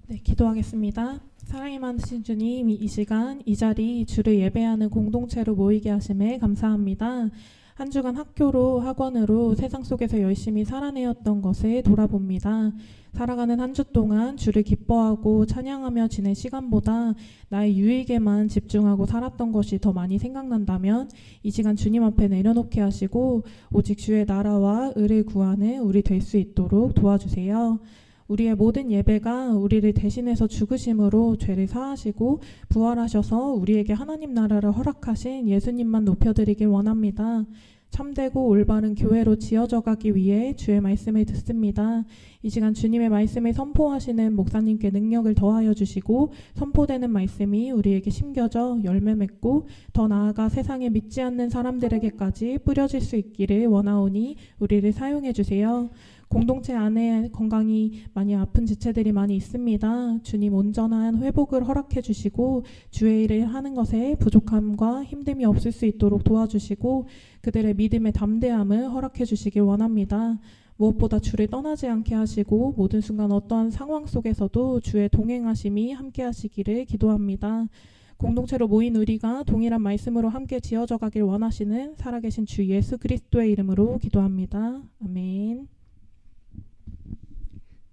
네, 기도하겠습니다. 사랑이 많으신 주님, 이 시간 이 자리 주를 예배하는 공동체로 모이게 하심에 감사합니다. 한 주간 학교로 학원으로 세상 속에서 열심히 살아내었던 것을 돌아봅니다. 살아가는 한 주 동안 주를 기뻐하고 찬양하며 지낸 시간보다 나의 유익에만 집중하고 살았던 것이 더 많이 생각난다면 이 시간 주님 앞에 내려놓게 하시고 오직 주의 나라와 의를 구하는 우리 될 수 있도록 도와주세요. 우리의 모든 예배가 우리를 대신해서 죽으심으로 죄를 사하시고 부활하셔서 우리에게 하나님 나라를 허락하신 예수님만 높여드리길 원합니다. 참되고 올바른 교회로 지어져 가기 위해 주의 말씀을 듣습니다. 이 시간 주님의 말씀을 선포하시는 목사님께 능력을 더하여 주시고 선포되는 말씀이 우리에게 심겨져 열매 맺고 더 나아가 세상에 믿지 않는 사람들에게까지 뿌려질 수 있기를 원하오니 우리를 사용해 주세요. 공동체 안에 건강이 많이 아픈 지체들이 많이 있습니다. 주님 온전한 회복을 허락해 주시고 주의 일을 하는 것에 부족함과 힘듦이 없을 수 있도록 도와주시고 그들의 믿음의 담대함을 허락해 주시길 원합니다. 무엇보다 주를 떠나지 않게 하시고 모든 순간 어떠한 상황 속에서도 주의 동행하심이 함께 하시기를 기도합니다. 공동체로 모인 우리가 동일한 말씀으로 함께 지어져 가길 원하시는 살아계신 주 예수 그리스도의 이름으로 기도합니다. 아멘.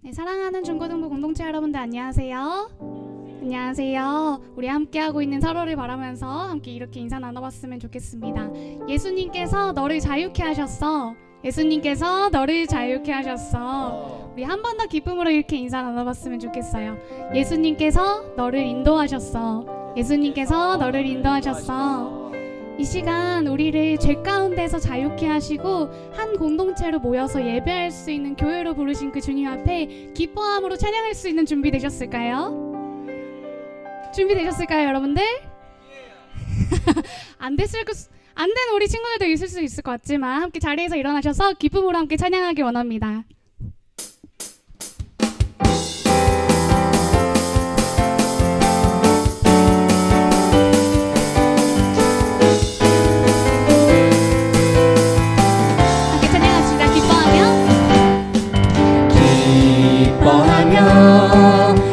네, 사랑하는 중고등부 공동체 여러분들 안녕하세요. 안녕하세요. 우리 함께하고 있는 서로를 바라면서 함께 이렇게 인사 나눠봤으면 좋겠습니다. 예수님께서 너를 자유케 하셨어. 예수님께서 너를 자유케 하셨어. 우리 한 번 더 기쁨으로 이렇게 인사 나눠봤으면 좋겠어요. 예수님께서 너를 인도하셨어. 예수님께서 너를 인도하셨어. 이 시간 우리를 죄 가운데서 자유케 하시고 한 공동체로 모여서 예배할 수 있는 교회로 부르신 그 주님 앞에 기뻐함으로 찬양할 수 있는 준비되셨을까요? 준비되셨을까요, 여러분들? 안 된 우리 친구들도 있을 수 있을 것 같지만 함께 자리에서 일어나셔서 기쁨으로 함께 찬양하기 원합니다.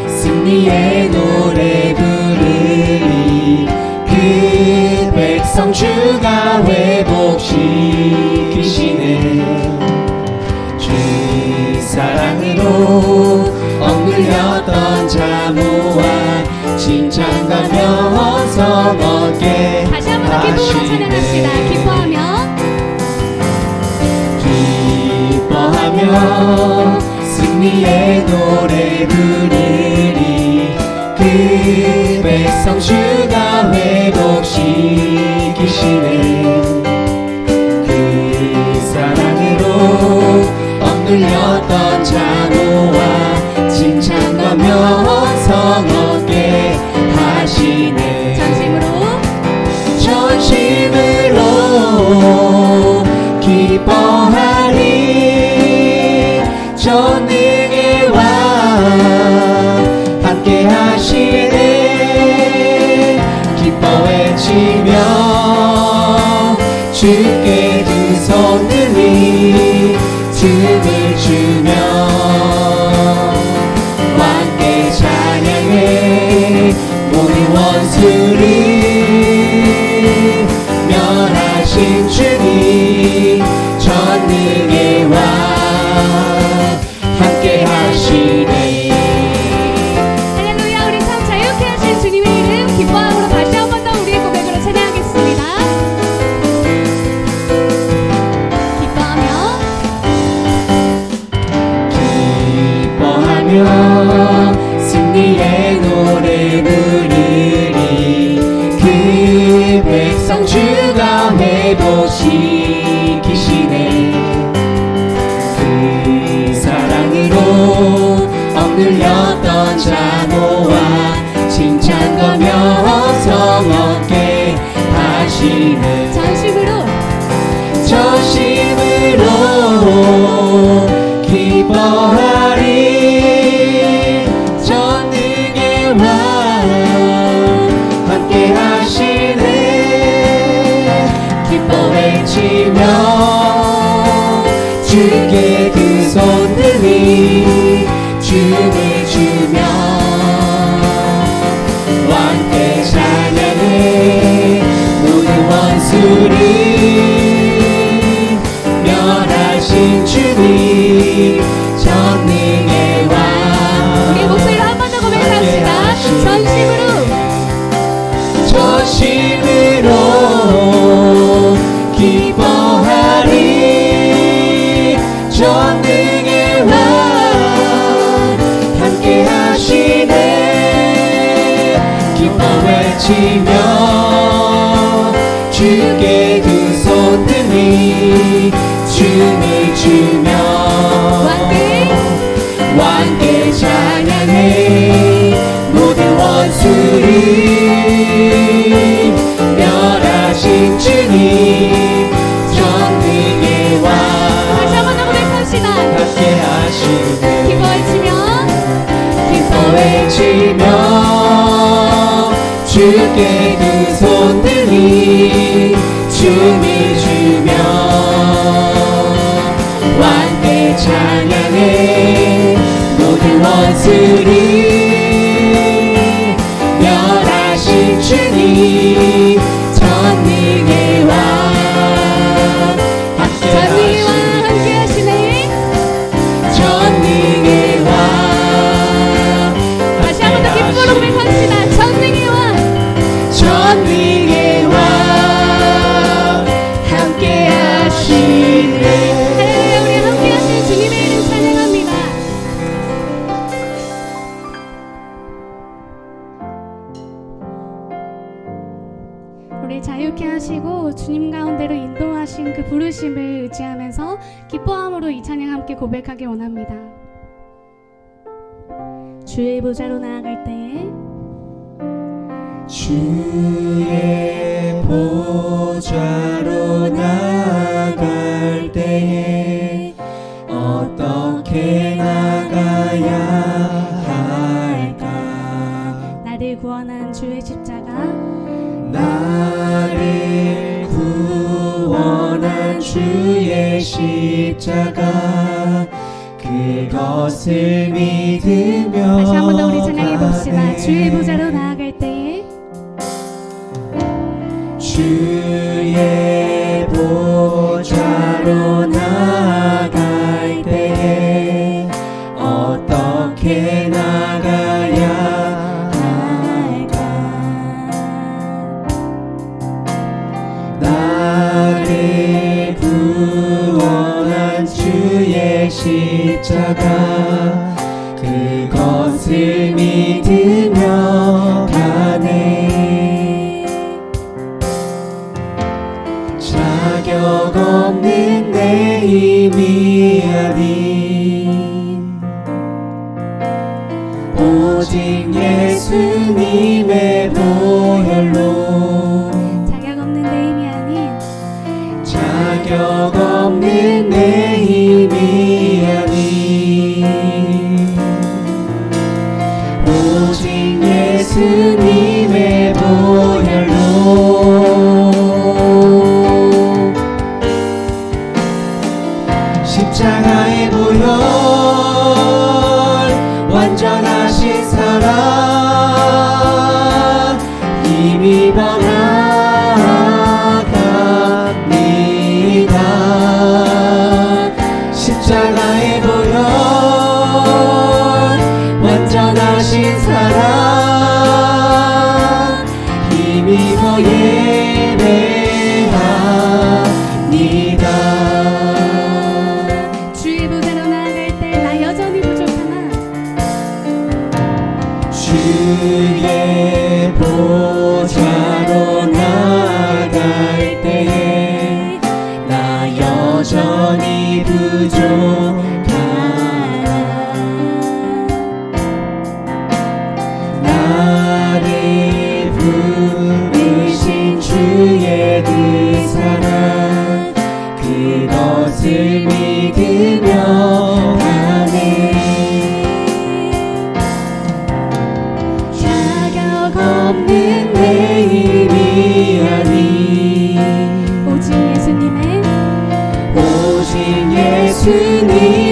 승리의 노래 부르리. 그 백성 주가 회복시키시네. 주 사랑으로 억눌렸던 자모와 칭찬과 명성 얻게 다시 한번 더 기쁨으로 찬양합시다. 기뻐하며 승리의 노래 부르리. 그 백성 주가 회복시키시네. 그 사랑으로 억눌렸던 자모와 칭찬과 명성 얻게 하시네. 전심으로 기뻐하리. 전능의 왕 함께 하시네. 기뻐 외치며 주께 두 손 들리 춤을 추며 왕께 찬양해. 모든 원수를 멸하신 주님 전능의 왕 함께 하시네. 할렐루야. 우리 참 자유케 하신 주님의 이름 기뻐함으로 다시 한 번 더 우리의 고백으로 찬양하겠습니다. 기뻐하며 승리의 노래 부르리. 그 백성 주가 회복시키시네. 억눌렸던 자모와 칭찬과 명성 얻게 하시네. 전심으로 기뻐하리. 전능의 왕 함께 하시네. 기뻐 외치며 주께 두 손 들리 춤을 추며 외치며 주께 두 손 들이 춤을 추며 왕께 찬양해 모든 원수를 멸하신 주님 전능의 왕 다시 한번 고백합시다. 함께 하시네 기뻐 외치며 주께 두 손 들이 춤을 추며 왕께 찬양해 모든 원수를 멸하신 주님 전능의 왕 함께 전능의 왕 함께 하시네. 전능의 왕 다시 한번 더 기쁨으로 고백합시다. 전능의 왕 전능의 왕 함께 하시네 할렐루야. 우리 함께 하신 주님의 이름 찬양합니다. 우리 자유케 하시고 주님 가운데로 인도하신 그 부르심을 의지하면서 기뻐함으로 이 찬양 함께 고백하기 원합니다. 주의 보좌로 나아갈 때에 주의 보좌로 나아갈 때에 어떻게 나가야 할까 나를 구원한 주의 십자가 나를 구원한 주의 십자가 그것을 믿으며 다시 한 번 더 우리 찬양해 봅시다. 가네. 주의 보좌로 나아갈 때에 주의 보좌로 나아갈 때에 어떻게 나가야 할까 나를 구원한 주의 십자가 그것을 믿으며 가네 자격 없는 내 힘이 아닌 오직 예수님의 보혈로 자격 없는 내 힘이 아닌 자격 없는 내 힘이 아닌 오직 예수님의 보혈로 십자가의 보혈 완전하신 사랑 힘입어 나갑니다 십자가의 보혈 완전하신 사랑 힘입어 예배합니다 주의 보좌로 나아갈 때 나 여전히 부족하나 주의 보좌로 나아갈 때에 나 여전히 부족하나 나를 부르신 주의 그 사랑 그것을 믿으며 가네 자격 없는 내 힘이 아닌 오직 예수님의 오직 예수님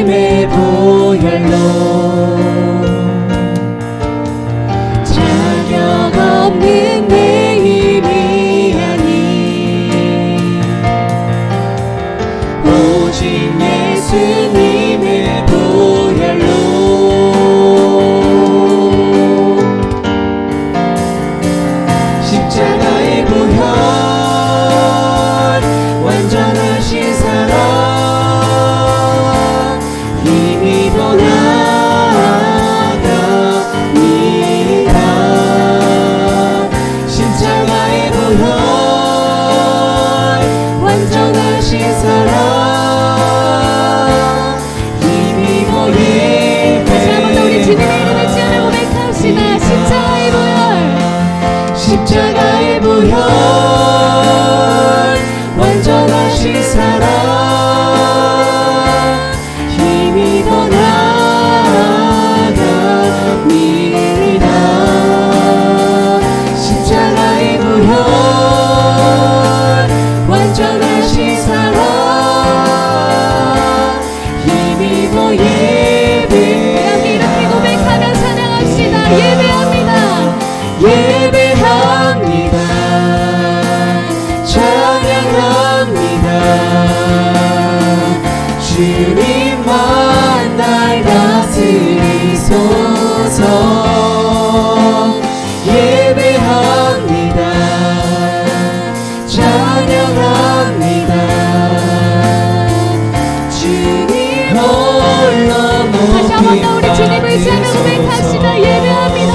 고백합시다. 예배합니다.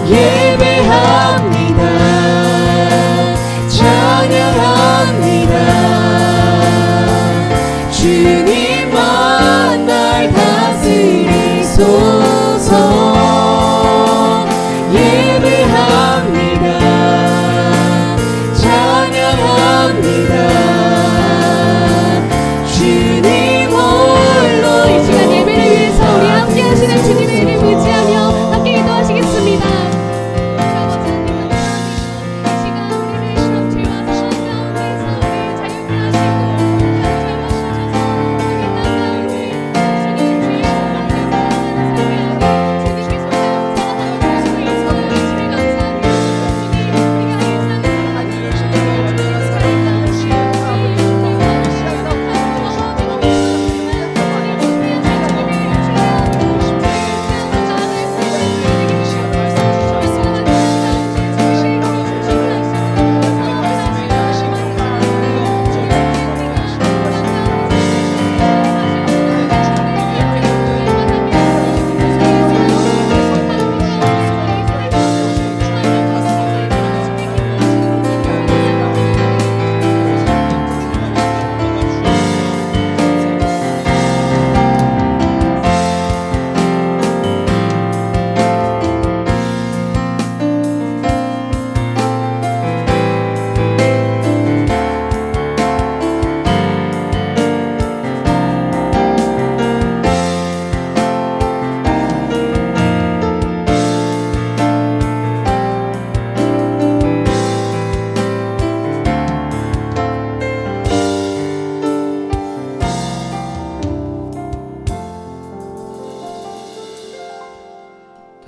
예배합니다. 찬양합니다. 주님만 날 다스리소서. 예배합니다. 찬양합니다. 주님 홀로 이 시간 예배를 위해서 우리 함께 하시는 주님의 이름 의지하며 함께 기도하시겠습니다. 아버지 하나님 감사합니다. 이 시간 우리를 시험 죄와 사망 가운데서 우리 자유케 하시고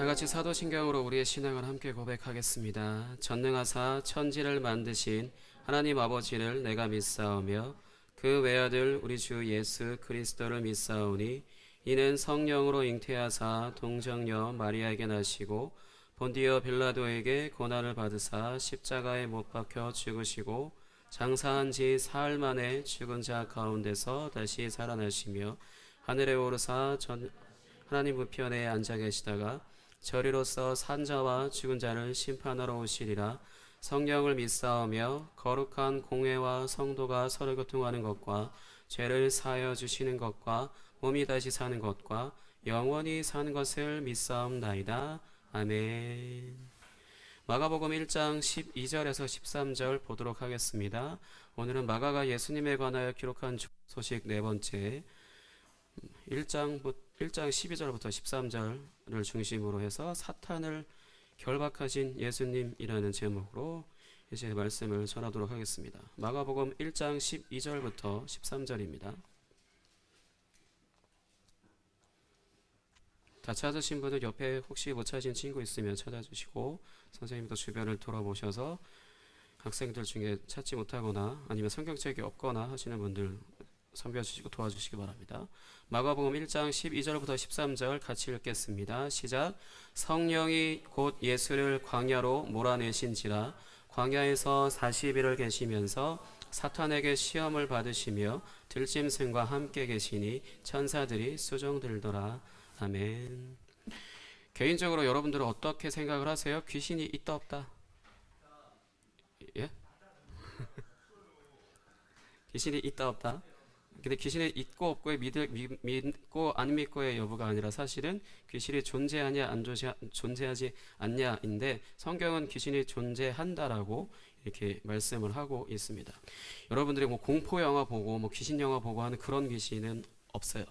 다같이 사도신경으로 우리의 신앙을 함께 고백하겠습니다. 전능하사 천지를 만드신 하나님 아버지를 내가 믿사오며 그 외아들 우리 주 예수 그리스도를 믿사오니 이는 성령으로 잉태하사 동정녀 마리아에게 나시고 본디오 빌라도에게 고난을 받으사 십자가에 못 박혀 죽으시고 장사한 지 사흘 만에 죽은 자 가운데서 다시 살아나시며 하늘에 오르사 하나님 우편에 앉아 계시다가 저리로서 산자와 죽은 자를 심판하러 오시리라. 성령을 믿사오며 거룩한 공회와 성도가 서로 교통하는 것과 죄를 사하여 주시는 것과 몸이 다시 사는 것과 영원히 사는 것을 믿사옵나이다. 아멘. 마가복음 1장 12절에서 13절 보도록 하겠습니다. 오늘은 마가가 예수님에 관하여 기록한 소식 네 번째 1장 12절부터 13절을 중심으로 해서 사탄을 결박하신 예수님이라는 제목으로 이제 말씀을 전하도록 하겠습니다. 마가복음 1장 12절부터 13절입니다. 다 찾으신 분은 옆에 혹시 못 찾으신 친구 있으면 찾아주시고 선생님도 주변을 돌아보셔서 학생들 중에 찾지 못하거나 아니면 성경책이 없거나 하시는 분들 섬겨주시고 도와주시기 바랍니다. 마가복음 1장 12절부터 13절 같이 읽겠습니다. 시작. 성령이 곧 예수를 광야로 몰아내신지라 광야에서 40일을 계시면서 사탄에게 시험을 받으시며 들짐승과 함께 계시니 천사들이 수종들더라. 아멘. 개인적으로 여러분들은 어떻게 생각을 하세요? 귀신이 있다 없다? 예? 귀신이 있다 없다? 근데 귀신이 있고 없고의 믿고 안 믿고의 여부가 아니라 사실은 귀신이 존재하냐 안 존재하지 않냐인데 성경은 귀신이 존재한다라고 이렇게 말씀을 하고 있습니다. 여러분들이 뭐 공포 영화 보고 뭐 귀신 영화 보고 하는 그런 귀신은 없어요.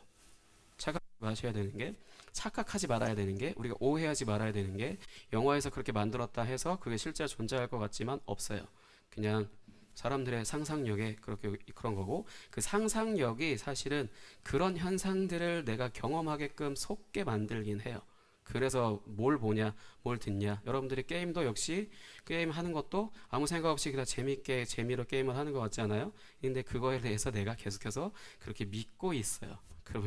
착각하지 말아야 되는 게 우리가 오해하지 말아야 되는 게 영화에서 그렇게 만들었다 해서 그게 실제로 존재할 것 같지만 없어요. 그냥 사람들의 상상력에 그런 거고 그 상상력이 사실은 그런 현상들을 내가 경험하게끔 속게 만들긴 해요. 그래서 뭘 보냐 뭘 듣냐 여러분들이 게임도 역시 게임 하는 것도 아무 생각 없이 그냥 재미로 게임을 하는 것 같지 않아요? 근데 그거에 대해서 내가 계속해서 그렇게 믿고 있어요. 그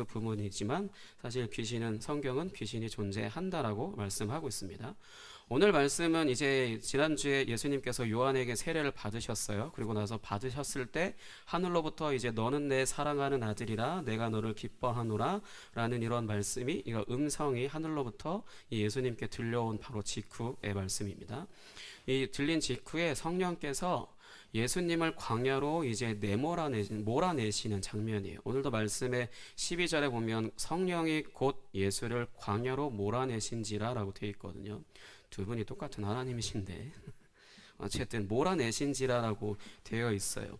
부분이지만 사실 성경은 귀신이 존재한다라고 말씀하고 있습니다. 오늘 말씀은 이제 지난주에 예수님께서 요한에게 세례를 받으셨어요. 그리고 나서 받으셨을 때 하늘로부터 이제 너는 내 사랑하는 아들이라 내가 너를 기뻐하노라 라는 이런 말씀이, 이거 음성이 하늘로부터 이 예수님께 들려온 바로 직후의 말씀입니다. 이 들린 직후에 성령께서 예수님을 광야로 이제 몰아내시는 장면이에요. 오늘도 말씀의 12절에 보면 성령이 곧 예수를 광야로 몰아내신지라 라고 되어 있거든요. 두 분이 똑같은 하나님이신데 어쨌든 몰아내신지라 라고 되어 있어요.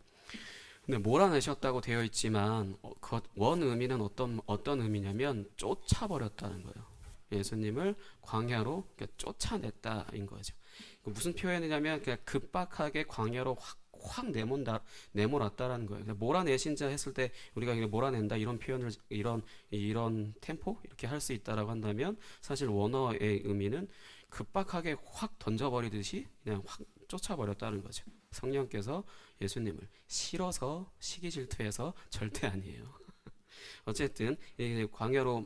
근데 몰아내셨다고 되어 있지만 원 의미는 어떤 의미냐면 쫓아버렸다는 거예요. 예수님을 광야로 쫓아냈다인 거죠. 무슨 표현이냐면 그냥 급박하게 광야로 확 내몰았다라는 거예요. 몰아내신자 했을 때 우리가 몰아낸다 이런 표현을 이런 템포 이렇게 할 수 있다라고 한다면 사실 원어의 의미는 급박하게 확 던져버리듯이 그냥 확 쫓아버렸다는 거죠. 성령께서 예수님을 실어서 시기 질투해서 절대 아니에요. 어쨌든 광야로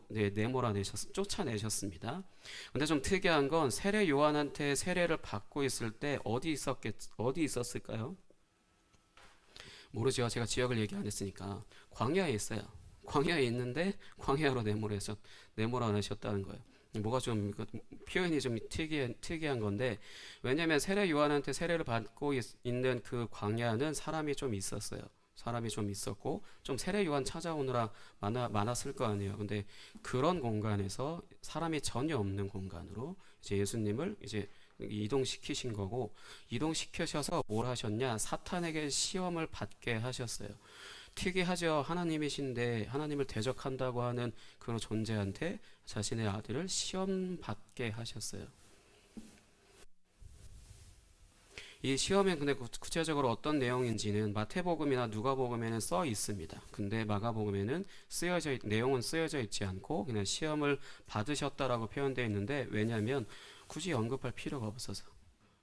쫓아내셨습니다. 근데 좀 특이한 건 세례 요한한테 세례를 받고 있을 때 어디 있었을까요? 모르죠. 제가 지역을 얘기 안 했으니까. 광야에 있어요. 광야에 있는데 광야로 내몰아내셨다는 거예요. 뭐가 좀 표현이 좀 특이한 건데, 왜냐하면 세례 요한한테 세례를 받고 있는 그 광야는 사람이 좀 있었어요. 사람이 좀 있었고 좀 세례 요한 찾아오느라 많았을 거 아니에요. 근데 그런 공간에서 사람이 전혀 없는 공간으로 이제 예수님을 이제 이동시키신 거고, 이동시키셔서 뭘 하셨냐? 사탄에게 시험을 받게 하셨어요. 특이하죠. 하나님이신데 하나님을 대적한다고 하는 그런 존재한테 자신의 아들을 시험 받게 하셨어요. 이 시험에 근데 구체적으로 어떤 내용인지는 마태복음이나 누가복음에는 써 있습니다. 근데 마가복음에는 내용은 쓰여져 있지 않고 그냥 시험을 받으셨다라고 표현되어 있는데, 왜냐하면 굳이 언급할 필요가 없어서.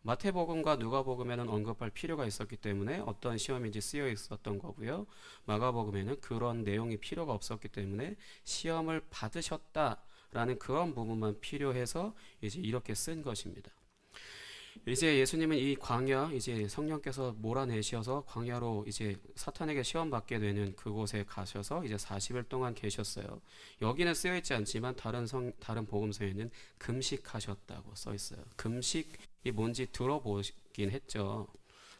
마태복음과 누가복음에는 언급할 필요가 있었기 때문에 어떤 시험인지 쓰여 있었던 거고요. 마가복음에는 그런 내용이 필요가 없었기 때문에 시험을 받으셨다라는 그런 부분만 필요해서 이제 이렇게 쓴 것입니다. 이제 예수님은 이 광야, 이제 성령께서 몰아내셔서 광야로 이제 사탄에게 시험 받게 되는 그곳에 가셔서 이제 40일 동안 계셨어요. 여기는 쓰여 있지 않지만 다른 복음서에는 금식하셨다고 써 있어요. 금식이 뭔지 들어보긴 했죠.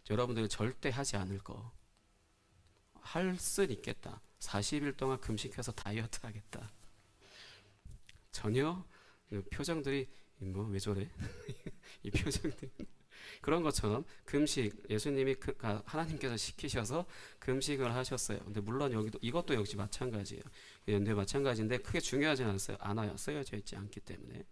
여러분들은 절대 하지 않을 거. 할 순 있겠다. 40일 동안 금식해서 다이어트 하겠다. 전혀 표정들이 왜 저래? 이 표정들 그런 것처럼 금식, 예수님이 하나님께서 시키셔서 금식을 하셨어요. 근데 물론 이것도 역시 마찬가지예요. 근데 마찬가지인데 크게 중요하진 않았어요. 않아요. 쓰여져 있지 않기 때문에.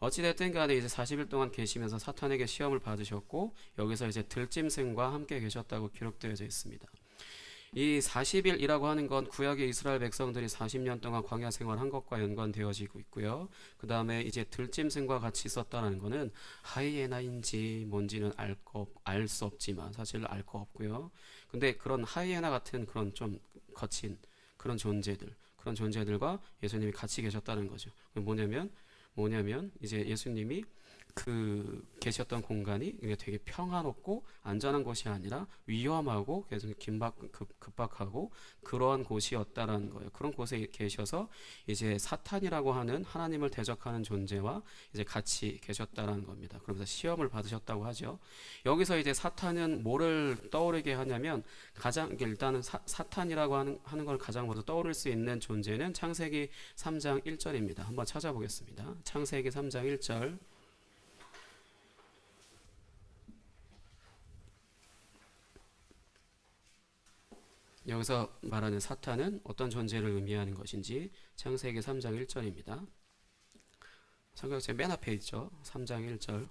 어찌됐든 간에 이제 40일 동안 계시면서 사탄에게 시험을 받으셨고, 여기서 이제 들짐승과 함께 계셨다고 기록되어져 있습니다. 이 40일이라고 하는 건 구약의 이스라엘 백성들이 40년 동안 광야 생활한 것과 연관되어지고 있고요. 그 다음에 이제 들짐승과 같이 있었다는 것은 하이에나인지 뭔지는 알 수 없지만 사실 알 거 없고요. 근데 그런 하이에나 같은 그런 좀 거친 그런 존재들과 예수님이 같이 계셨다는 거죠. 뭐냐면 이제 예수님이 계셨던 공간이 되게 평화롭고 안전한 곳이 아니라 위험하고 계속 급박하고 그러한 곳이었다라는 거예요. 그런 곳에 계셔서 이제 사탄이라고 하는 하나님을 대적하는 존재와 이제 같이 계셨다라는 겁니다. 그러면서 시험을 받으셨다고 하죠. 여기서 이제 사탄은 뭐를 떠오르게 하냐면 일단은 사탄이라고 하는 걸 가장 먼저 떠오를 수 있는 존재는 창세기 3장 1절입니다. 한번 찾아보겠습니다. 창세기 3장 1절. 여기서 말하는 사탄은 어떤 존재를 의미하는 것인지 창세기 3장 1절입니다. 성경책 맨 앞에 있죠. 3장 1절.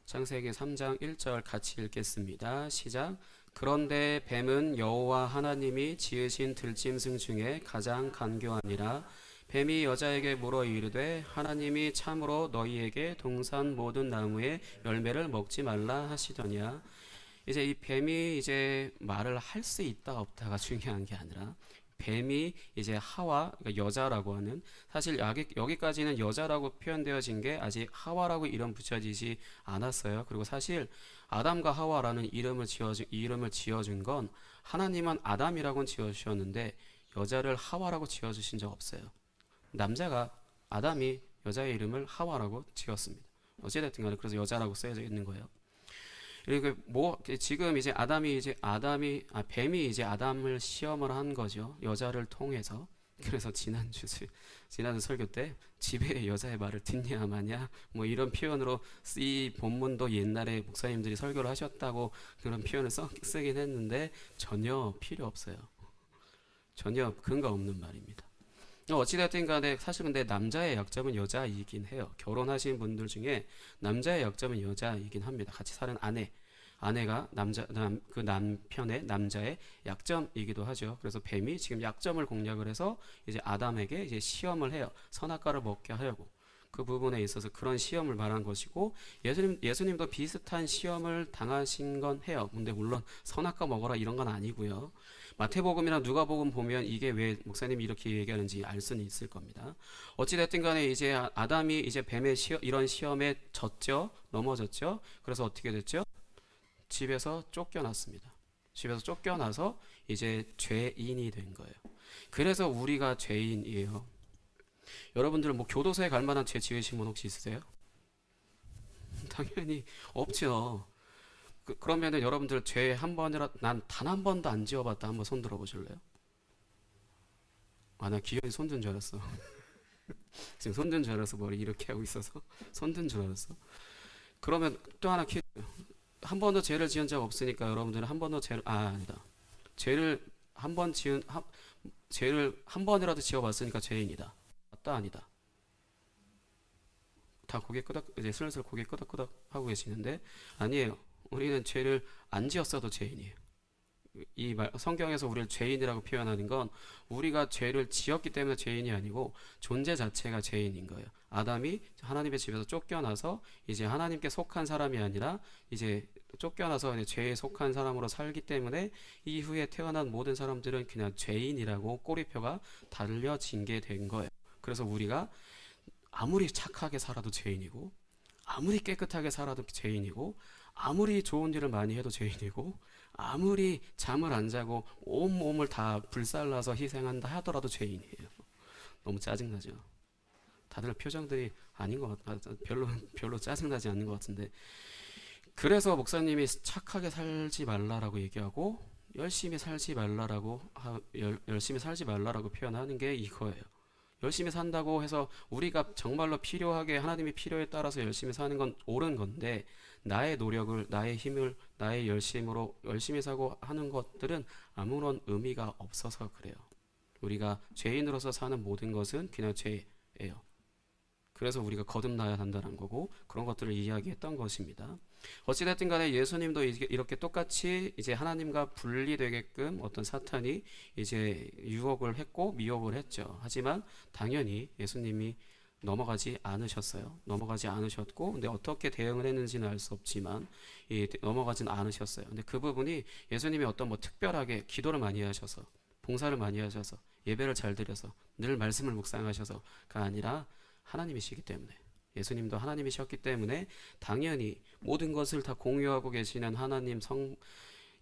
창세기 3장 1절 같이 읽겠습니다. 시작. 그런데 뱀은 여호와 하나님이 지으신 들짐승 중에 가장 간교하니라. 뱀이 여자에게 물어 이르되 하나님이 참으로 너희에게 동산 모든 나무의 열매를 먹지 말라 하시더냐. 이제 이 뱀이 이제 말을 할 수 있다 없다가 중요한 게 아니라 뱀이 이제 하와, 그러니까 여자라고 하는, 사실 여기까지는 여자라고 표현되어진 게 아직 하와라고 이름 붙여지지 않았어요. 그리고 사실 아담과 하와라는 이름을 지어준 건 하나님은 아담이라고는 지어주셨는데 여자를 하와라고 지어주신 적 없어요. 아담이 여자의 이름을 하와라고 지었습니다. 어찌됐든 간에 그래서 여자라고 쓰여져 있는 거예요. 그리고 지금 이제 뱀이 이제 아담을 시험을 한 거죠. 여자를 통해서. 그래서 지난주 설교 때 집에 여자의 말을 듣냐 마냐 뭐 이런 표현으로 이 본문도 옛날에 목사님들이 설교를 하셨다고 그런 표현을 쓰긴 했는데 전혀 필요 없어요. 전혀 근거 없는 말입니다. 어찌됐든 간에 사실 근데 남자의 약점은 여자이긴 해요. 결혼하신 분들 중에 남자의 약점은 여자이긴 합니다. 같이 사는 아내가 그 남편의 남자의 약점이기도 하죠. 그래서 뱀이 지금 약점을 공략을 해서 이제 아담에게 이제 시험을 해요. 선악과를 먹게 하려고. 그 부분에 있어서 그런 시험을 말한 것이고 예수님도 비슷한 시험을 당하신 건 해요. 근데 물론 선악과 먹어라 이런 건 아니고요. 마태복음이나 누가복음 보면 이게 왜 목사님이 이렇게 얘기하는지 알 수는 있을 겁니다. 어찌됐든 간에 이제 아담이 이제 뱀의 이런 시험에 넘어졌죠. 그래서 어떻게 됐죠? 집에서 쫓겨났습니다. 집에서 쫓겨나서 이제 죄인이 된 거예요. 그래서 우리가 죄인이에요. 여러분들은 뭐 교도소에 갈 만한 죄 지으신 분 혹시 있으세요? 당연히 없죠. 그러면은 여러분들 죄 한 번이라 난 단 한 번도 안 지어봤다 한번 손 들어보실래요? 나 기현이 손 든 줄 알았어. 지금 손 든 줄 알았어. 머리 이렇게 하고 있어서 손 든 줄 알았어. 그러면 또 하나 한 번도 죄를 지은 적 없으니까 여러분들은 한 번도 아니다. 죄를 한 번이라도 지어봤으니까 죄인이다. 맞다 아니다. 다 고개 끄덕 이제 슬슬 고개 끄덕끄덕 하고 계시는데 아니에요. 우리는 죄를 안 지었어도 죄인이에요. 성경에서 우리를 죄인이라고 표현하는 건 우리가 죄를 지었기 때문에 죄인이 아니고 존재 자체가 죄인인 거예요. 아담이 하나님의 집에서 쫓겨나서 이제 하나님께 속한 사람이 아니라 이제 쫓겨나서 이제 죄에 속한 사람으로 살기 때문에 이후에 태어난 모든 사람들은 그냥 죄인이라고 꼬리표가 달려진 게 된 거예요. 그래서 우리가 아무리 착하게 살아도 죄인이고 아무리 깨끗하게 살아도 죄인이고 아무리 좋은 일을 많이 해도 죄인이고 아무리 잠을 안 자고 온몸을 다 불살라서 희생한다 하더라도 죄인이에요. 너무 짜증나죠. 다들 표정들이 아닌 것 같아. 별로 짜증나지 않는 것 같은데 그래서 목사님이 착하게 살지 말라라고 얘기하고 열심히 살지 말라라고 표현하는 게 이거예요. 열심히 산다고 해서 우리가 정말로 필요하게 하나님의 필요에 따라서 열심히 사는 건 옳은 건데 나의 노력을 나의 힘을 나의 열심으로 열심히 사고 하는 것들은 아무런 의미가 없어서 그래요. 우리가 죄인으로서 사는 모든 것은 그냥 죄예요. 그래서 우리가 거듭나야 한다는 거고 그런 것들을 이야기했던 것입니다. 어찌됐든 간에 예수님도 이렇게 똑같이 이제 하나님과 분리되게끔 어떤 사탄이 이제 유혹을 했고 미혹을 했죠. 하지만 당연히 예수님이 넘어가지 않으셨어요. 넘어가지 않으셨고 근데 어떻게 대응을 했는지는 알 수 없지만 넘어가진 않으셨어요. 근데 그 부분이 예수님이 어떤 특별하게 기도를 많이 하셔서 봉사를 많이 하셔서 예배를 잘 드려서 늘 말씀을 묵상하셔서가 아니라 하나님이시기 때문에 예수님도 하나님이셨기 때문에 당연히 모든 것을 다 공유하고 계시는 하나님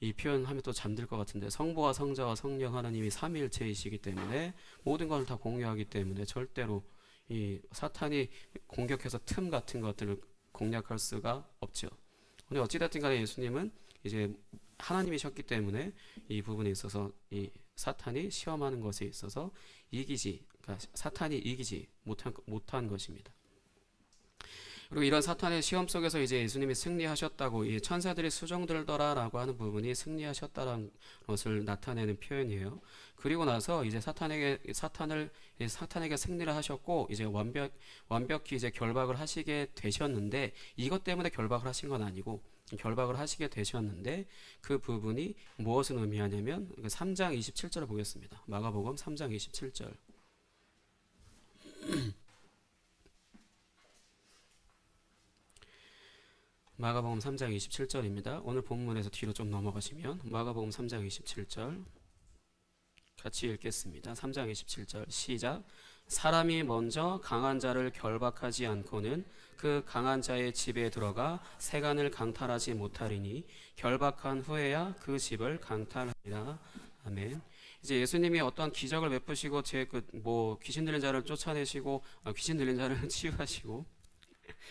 이 표현하면 또 잠들 것 같은데 성부와 성자와 성령 하나님이 삼위일체이시기 때문에 모든 것을 다 공유하기 때문에 절대로 이 사탄이 공격해서 틈 같은 것들을 공략할 수가 없죠. 근데 어찌됐든 간에 예수님은 이제 하나님이셨기 때문에 이 부분에 있어서 이 사탄이 시험하는 것에 있어서 그러니까 사탄이 이기지 못한 것입니다. 그리고 이런 사탄의 시험 속에서 이제 예수님이 승리하셨다고 이 천사들이 수종들더라라고 하는 부분이 승리하셨다는 것을 나타내는 표현이에요. 그리고 나서 이제 사탄에게 승리를 하셨고 이제 완벽히 이제 결박을 하시게 되셨는데 이것 때문에 결박을 하신 건 아니고 결박을 하시게 되셨는데 그 부분이 무엇을 의미하냐면 3장 27절을 보겠습니다. 마가복음 3장 27절. 마가복음 3장 27절입니다. 오늘 본문에서 뒤로 좀 넘어가시면 마가복음 3장 27절 같이 읽겠습니다. 3장 27절 시작. 사람이 먼저 강한 자를 결박하지 않고는 그 강한 자의 집에 들어가 세간을 강탈하지 못하리니 결박한 후에야 그 집을 강탈하리라. 아멘. 이제 예수님이 어떤 기적을 베푸시고 귀신 들린 자를 쫓아내시고 귀신 들린 자를 치유하시고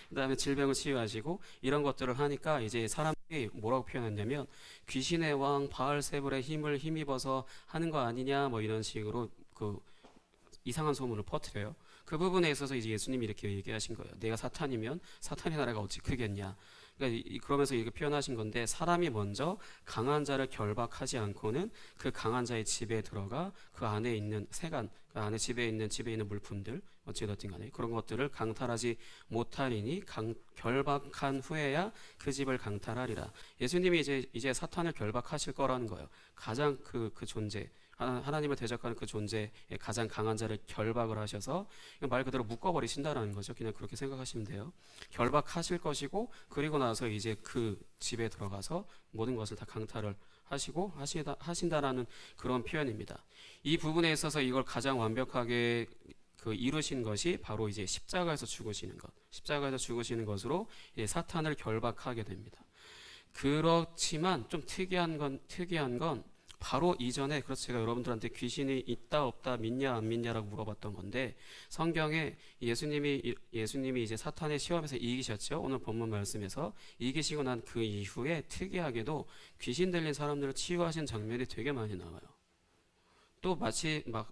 그다음에 질병을 치유하시고 이런 것들을 하니까 이제 사람들이 뭐라고 표현했냐면 귀신의 왕 바알세불의 힘을 힘입어서 하는 거 아니냐 뭐 이런 식으로 그 이상한 소문을 퍼뜨려요. 그 부분에 있어서 이제 예수님이 이렇게 얘기하신 거예요. 내가 사탄이면 사탄의 나라가 어찌 크겠냐. 그러니까 그러면서 이렇게 표현하신 건데 사람이 먼저 강한 자를 결박하지 않고는 그 강한 자의 집에 들어가 그 안에 있는 세간, 그 안에 집에 있는 물품들 어찌됐든 간에 그런 것들을 강탈하지 못하리니 결박한 후에야 그 집을 강탈하리라. 예수님이 이제 사탄을 결박하실 거라는 거예요. 가장 그 존재 하나님을 대적하는 그 존재의 가장 강한 자를 결박을 하셔서 말 그대로 묶어버리신다라는 거죠. 그냥 그렇게 생각하시면 돼요. 결박하실 것이고 그리고 나서 이제 그 집에 들어가서 모든 것을 다 강탈을 하신다라는 그런 표현입니다. 이 부분에 있어서 이걸 가장 완벽하게 이루신 것이 바로 이제 십자가에서 죽으시는 것. 십자가에서 죽으시는 것으로 이제 사탄을 결박하게 됩니다. 그렇지만 좀 특이한 건 바로 이전에 그래서 제가 여러분들한테 귀신이 있다 없다 믿냐 안 믿냐라고 물어봤던 건데 성경에 예수님이 이제 사탄의 시험에서 이기셨죠. 오늘 본문 말씀에서 이기시고 난 그 이후에 특이하게도 귀신 들린 사람들을 치유하신 장면이 되게 많이 나와요. 또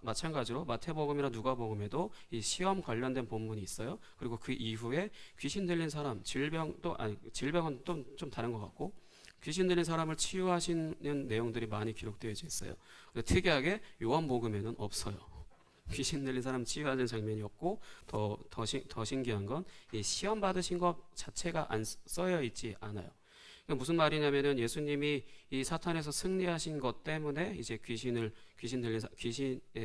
마찬가지로 마태복음이나 누가복음에도 이 시험 관련된 본문이 있어요. 그리고 그 이후에 귀신 들린 사람 질병은 또 좀 다른 것 같고 귀신 들린 사람을 치유하시는 내용들이 많이 기록되어 있어요. 근데 특이하게 요한복음에는 없어요. 귀신 들린 사람 치유하는 장면이 없고 더 신기한 건 이 시험 받으신 것 자체가 안 써여 있지 않아요. 무슨 말이냐면은 예수님이 이 사탄에서 승리하신 것 때문에 이제 귀신의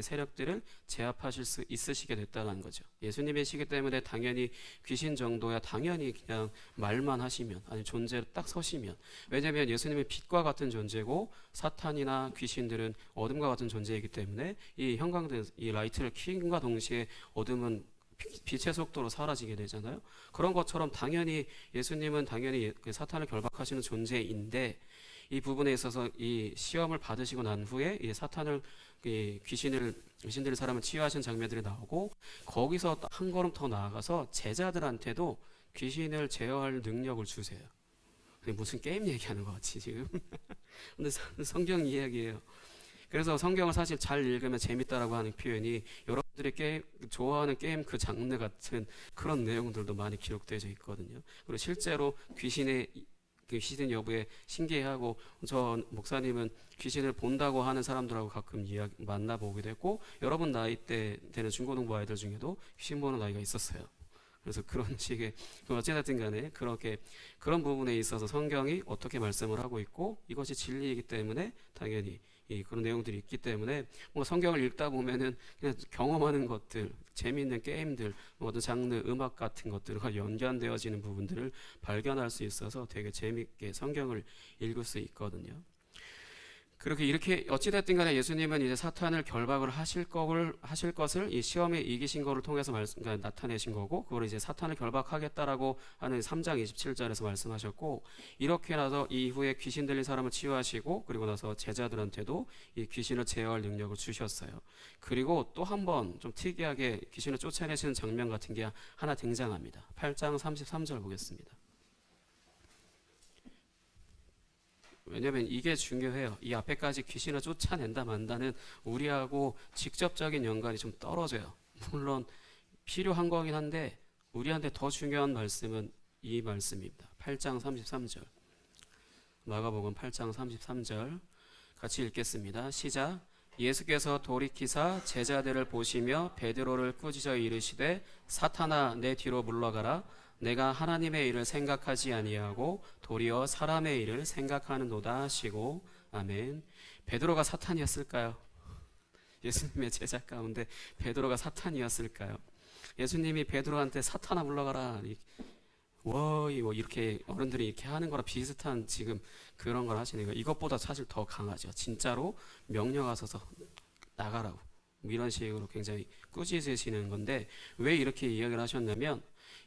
세력들을 제압하실 수 있으시게 됐다는 거죠. 예수님이시기 때문에 당연히 귀신 정도야 당연히 그냥 말만 하시면 아니 존재로 딱 서시면 왜냐하면 예수님은 빛과 같은 존재고 사탄이나 귀신들은 어둠과 같은 존재이기 때문에 이 형광등 이 라이트를 켜과 동시에 어둠은 빛의 속도로 사라지게 되잖아요. 그런 것처럼 당연히 예수님은 당연히 그 사탄을 결박하시는 존재인데 이 부분에 있어서 이 시험을 받으시고 난 후에 이 사탄을 귀신들의 사람을 치유하신 장면들이 나오고 거기서 한 걸음 더 나아가서 제자들한테도 귀신을 제어할 능력을 주세요. 무슨 게임 얘기하는 것 같지 지금? 근데 성경 이야기예요. 그래서 성경을 사실 잘 읽으면 재밌다라고 하는 표현이 여러분들이 좋아하는 게임 그 장르 같은 그런 내용들도 많이 기록되어 있거든요. 그리고 실제로 귀신 여부에 신기해하고 저 목사님은 귀신을 본다고 하는 사람들하고 가끔 만나보기도 했고 여러분 나이 때 되는 중고등부 아이들 중에도 귀신 보는 아이가 있었어요. 그래서 그런 식의 어찌됐든 간에 그런 부분에 있어서 성경이 어떻게 말씀을 하고 있고 이것이 진리이기 때문에 당연히 그런 내용들이 있기 때문에 뭔가 성경을 읽다 보면은 그냥 경험하는 것들, 재미있는 게임들, 어떤 장르, 음악 같은 것들과 연관되어지는 부분들을 발견할 수 있어서 되게 재미있게 성경을 읽을 수 있거든요. 이렇게 어찌됐든 간에 예수님은 이제 사탄을 결박을 하실 것을 이 시험에 이기신 것을 통해서 나타내신 거고, 그걸 이제 사탄을 결박하겠다라고 하는 3장 27절에서 말씀하셨고, 이렇게 나서 이후에 귀신 들린 사람을 치유하시고, 그리고 나서 제자들한테도 이 귀신을 제어할 능력을 주셨어요. 그리고 또 한 번 좀 특이하게 귀신을 쫓아내시는 장면 같은 게 하나 등장합니다. 8장 33절 보겠습니다. 왜냐하면 이게 중요해요. 이 앞에까지 귀신을 쫓아낸다 만다는 우리하고 직접적인 연관이 좀 떨어져요. 물론 필요한 거긴 한데 우리한테 더 중요한 말씀은 이 말씀입니다. 8장 33절 마가복음 8장 33절 같이 읽겠습니다. 시작. 예수께서 돌이키사 제자들을 보시며 베드로를 꾸짖어 이르시되 사탄아 내 뒤로 물러가라. 내가 하나님의 일을 생각하지 아니하고 도리어 사람의 일을 생각하는도다 하시고. 아멘. 베드로가 사탄이었을까요? 예수님의 제자 가운데 베드로가 사탄이었을까요? 예수님이 베드로한테 사탄아 물러가라 이렇게 어른들이 이렇게 하는 거랑 비슷한 지금 그런 걸 하시는 거예요. 이것보다 사실 더 강하죠. 진짜로 명령하셔서 나가라고 뭐 이런 식으로 굉장히 꾸짖으시는 건데, 왜 이렇게 이야기를 하셨냐면,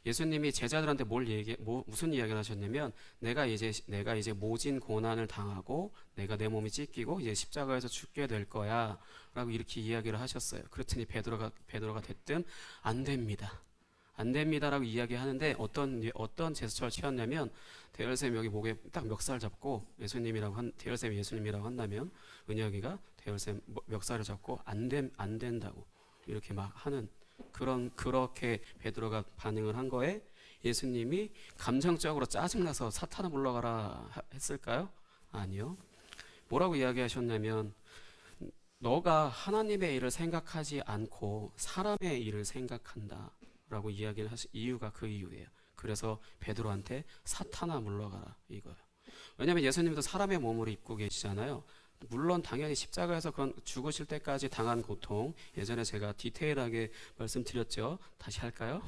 예수님이 제자들한테 무슨 이야기를 하셨냐면, 내가 이제 모진 고난을 당하고 내가 내 몸이 찢기고 이제 십자가에서 죽게 될 거야라고 이렇게 이야기를 하셨어요. 그랬더니 베드로가 대뜸 안 됩니다. 안 됩니다라고 이야기하는데, 어떤 제스처를 취했냐면, 대열쌤 여기 목에 딱 멱살 잡고 대열쌤이 예수님이라고 한다면, 은혁이가 대열쌤 멱살을 잡고 안 된다고 이렇게 막 하는, 그렇게 베드로가 반응을 한 거에 예수님이 감정적으로 짜증나서 사탄아 물러가라 했을까요? 아니요. 뭐라고 이야기하셨냐면, 너가 하나님의 일을 생각하지 않고 사람의 일을 생각한다 라고 이야기를 하신 이유가 그 이유예요. 그래서 베드로한테 사탄아 물러가라 이거예요. 왜냐하면 예수님도 사람의 몸을 입고 계시잖아요. 물론 당연히 십자가에서 그런 죽으실 때까지 당한 고통, 예전에 제가 디테일하게 말씀드렸죠. 다시 할까요?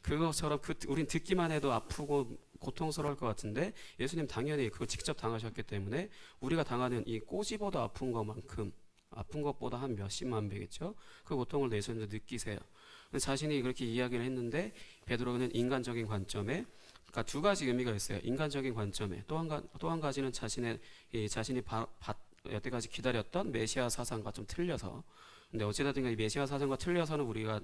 그것처럼 우린 듣기만 해도 아프고 고통스러울 것 같은데, 예수님 당연히 그거 직접 당하셨기 때문에 우리가 당하는 이 꼬집어도 아픈 것만큼, 아픈 것보다 한 몇십만 배겠죠. 그 고통을 예수님도 느끼세요. 자신이 그렇게 이야기를 했는데, 베드로는 인간적인 관점에, 그러니까 두 가지 의미가 있어요. 인간적인 관점에, 또 한 가지는 자신이 여태까지 기다렸던 메시아 사상과 좀 틀려서. 근데 어찌됐든 이 메시아 사상과 틀려서는 우리가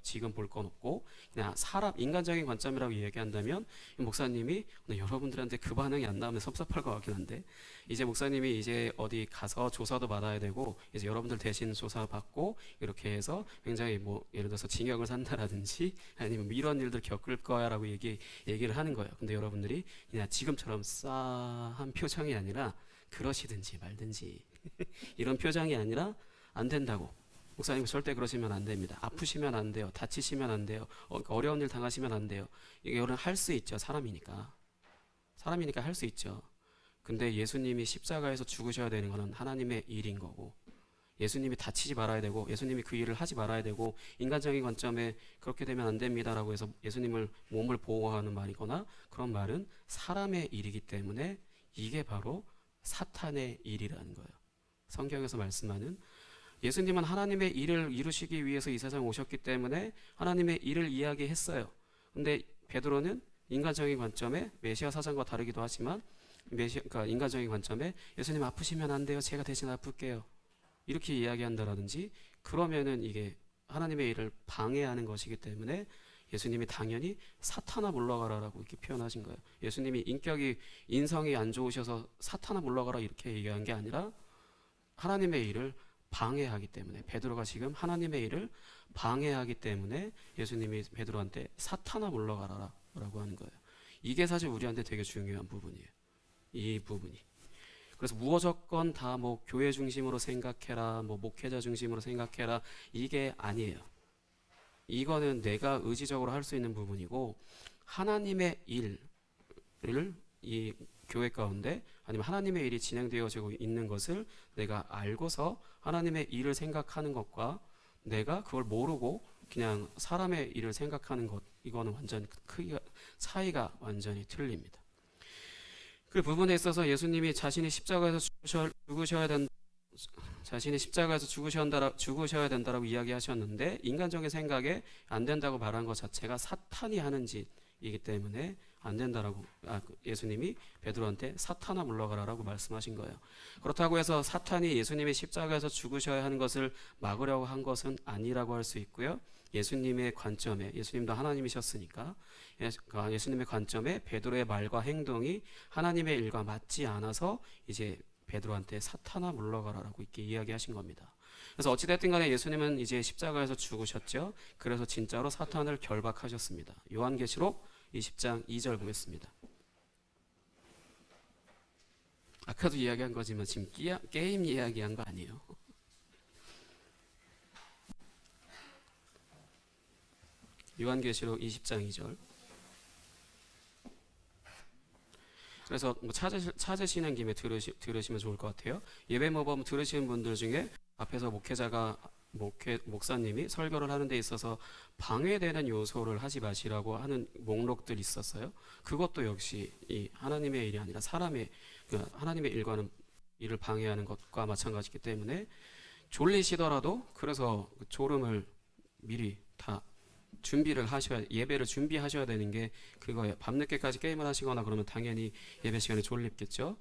지금 볼 건 없고, 그냥 인간적인 관점이라고 이야기한다면, 목사님이 여러분들한테 그 반응이 안 나오면 섭섭할 것 같긴 한데, 이제 목사님이 이제 어디 가서 조사도 받아야 되고, 이제 여러분들 대신 조사 받고 이렇게 해서 굉장히 뭐 예를 들어서 징역을 산다라든지 아니면 이런 일들 겪을 거야라고 얘기를 하는 거예요. 근데 여러분들이 그냥 지금처럼 싸한 표정이 아니라, 그러시든지 말든지 이런 표정이 아니라, 안 된다고. 목사님 절대 그러시면 안 됩니다. 아프시면 안 돼요. 다치시면 안 돼요. 어려운 일 당하시면 안 돼요. 이거는 할 수 있죠. 사람이니까 할 수 있죠. 근데 예수님이 십자가에서 죽으셔야 되는 것은 하나님의 일인 거고, 예수님이 다치지 말아야 되고, 예수님이 그 일을 하지 말아야 되고, 인간적인 관점에 그렇게 되면 안 됩니다라고 해서 예수님을 몸을 보호하는 말이거나 그런 말은 사람의 일이기 때문에 이게 바로 사탄의 일이라는 거예요. 성경에서 말씀하는, 예수님은 하나님의 일을 이루시기 위해서 이 세상에 오셨기 때문에 하나님의 일을 이야기했어요. 근데 베드로는 인간적인 관점에, 메시아 사상과 다르기도 하지만 그러니까 인간적인 관점에, 예수님 아프시면 안 돼요. 제가 대신 아플게요. 이렇게 이야기한다라든지, 그러면은 이게 하나님의 일을 방해하는 것이기 때문에 예수님이 당연히 사탄아 물러가라라고 이렇게 표현하신 거예요. 예수님이 인성이 안 좋으셔서 사탄아 물러가라 이렇게 얘기한 게 아니라, 하나님의 일을 방해하기 때문에, 베드로가 지금 하나님의 일을 방해하기 때문에 예수님이 베드로한테 사탄아 물러가라라고 하는 거예요. 이게 사실 우리한테 되게 중요한 부분이에요. 이 부분이. 그래서 무조건 다 뭐 교회 중심으로 생각해라, 뭐 목회자 중심으로 생각해라, 이게 아니에요. 이거는 내가 의지적으로 할 수 있는 부분이고, 하나님의 일을 이 교회 가운데 아니면 하나님의 일이 진행되어지고 있는 것을 내가 알고서 하나님의 일을 생각하는 것과, 내가 그걸 모르고 그냥 사람의 일을 생각하는 것, 이거는 완전 차이가 완전히 틀립니다. 그 부분에 있어서 예수님이 자신이 십자가에서 죽으셔야 된다라고 이야기하셨는데, 인간적인 생각에 안 된다고 말한 것 자체가 사탄이 하는 짓이기 때문에 안 된다라고, 예수님이 베드로한테 사탄아 물러가라라고 말씀하신 거예요. 그렇다고 해서 사탄이 예수님이 십자가에서 죽으셔야 하는 것을 막으려고 한 것은 아니라고 할 수 있고요. 예수님의 관점에, 예수님도 하나님이셨으니까 예수님의 관점에 베드로의 말과 행동이 하나님의 일과 맞지 않아서 이제 베드로한테 사탄아 물러가라라고 이렇게 이야기하신 겁니다. 그래서 어찌됐든 간에 예수님은 이제 십자가에서 죽으셨죠. 그래서 진짜로 사탄을 결박하셨습니다. 요한계시록 20장 2절 보겠습니다. 아까도 이야기한 거지만 지금 게임 이야기한 거 아니에요. 요한계시록 20장 2절. 그래서 뭐 찾으시는 김에 들으시면 좋을 것 같아요. 예배 모범 들으시는 분들 중에 앞에서 목사님이 설교를 하는 데 있어서 방해되는 요소를 하지 마시라고 하는 목록들이 있었어요. 그것도 역시 이 하나님의 일이 아니라 하나님의 일과는 일을 방해하는 것과 마찬가지이기 때문에, 졸리시더라도 그래서 그 졸음을 미리 다 준비를 하셔야, 예배를 준비하셔야 되는 게 그거예요. 밤늦게까지 게임을 하시거나 그러면 당연히 예배 시간에 졸립겠죠.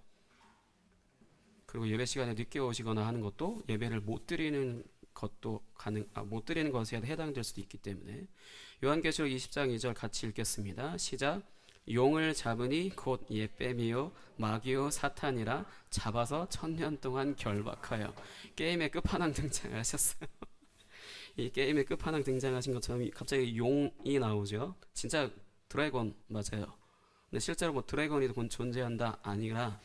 그리고 예배 시간에 늦게 오시거나 하는 것도 예배를 못 드리는 것도 못 드리는 것에 해당될 수도 있기 때문에. 요한계시록 20장 2절 같이 읽겠습니다. 시작. 용을 잡으니 곧 예뱀이요 마귀요 사탄이라 잡아서 1000년 동안 결박하여. 게임의 끝판왕 등장하셨어요. 이 게임의 끝판왕 등장하신 것처럼 갑자기 용이 나오죠. 진짜 드래곤 맞아요. 근데 실제로 뭐 드래곤이 존재한다 아니라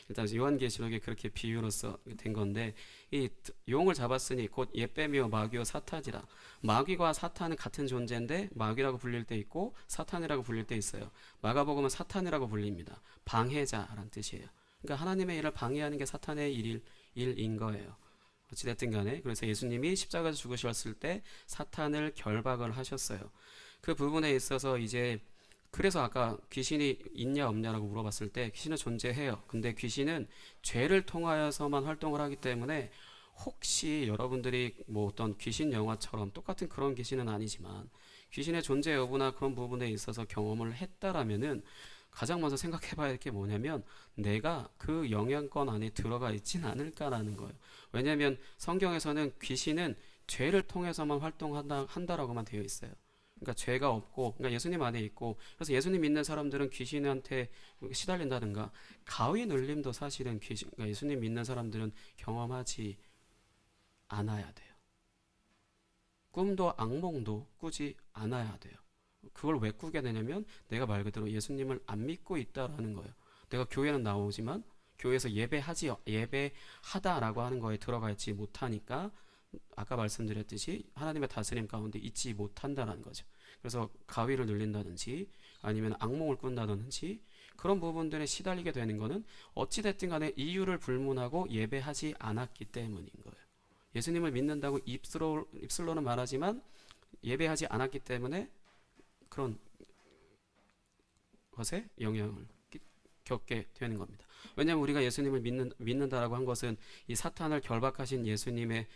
일단 요한계시록에 그렇게 비유로서 된 건데, 이 용을 잡았으니 곧 예뱀이요 마귀요 사탄이라. 마귀와 사탄은 같은 존재인데 마귀라고 불릴 때 있고 사탄이라고 불릴 때 있어요. 마가복음은 사탄이라고 불립니다. 방해자라는 뜻이에요. 그러니까 하나님의 일을 방해하는 게 사탄의 일인 거예요. 어찌됐든 간에. 그래서 예수님이 십자가에서 죽으셨을 때 사탄을 결박을 하셨어요. 그 부분에 있어서 이제, 그래서 아까 귀신이 있냐 없냐라고 물어봤을 때 귀신은 존재해요. 근데 귀신은 죄를 통하여서만 활동을 하기 때문에, 혹시 여러분들이 뭐 어떤 귀신 영화처럼 똑같은 그런 귀신은 아니지만 귀신의 존재 여부나 그런 부분에 있어서 경험을 했다라면은 가장 먼저 생각해 봐야 할 게 뭐냐면, 내가 그 영향권 안에 들어가 있진 않을까라는 거예요. 왜냐하면 성경에서는 귀신은 죄를 통해서만 활동한다라고만 되어 있어요. 그러니까 죄가 없고, 그러니까 예수님 안에 있고, 그래서 예수님 믿는 사람들은 귀신한테 시달린다든가 가위 눌림도 사실은 그러니까 예수님 믿는 사람들은 경험하지 않아야 돼요. 꿈도 악몽도 꾸지 않아야 돼요. 그걸 왜 꾸게 되냐면, 내가 말 그대로 예수님을 안 믿고 있다라는 거예요. 내가 교회는 나오지만 교회에서 예배하다라고 하는 거에 들어가 있지 못하니까, 아까 말씀드렸듯이 하나님의 다스림 가운데 있지 못한다는 거죠. 그래서 가위를 눌린다든지 아니면 악몽을 꾼다든지 그런 부분들에 시달리게 되는 거는 어찌됐든 간에 이유를 불문하고 예배하지 않았기 때문인 거예요. 예수님을 믿는다고 입술로는 말하지만 예배하지 않았기 때문에 그런 것에 영향을 겪게 되는 겁니다. 왜냐하면 우리가 예수님을 믿는다라고 한 것은 이 사탄을 결박하신 예수님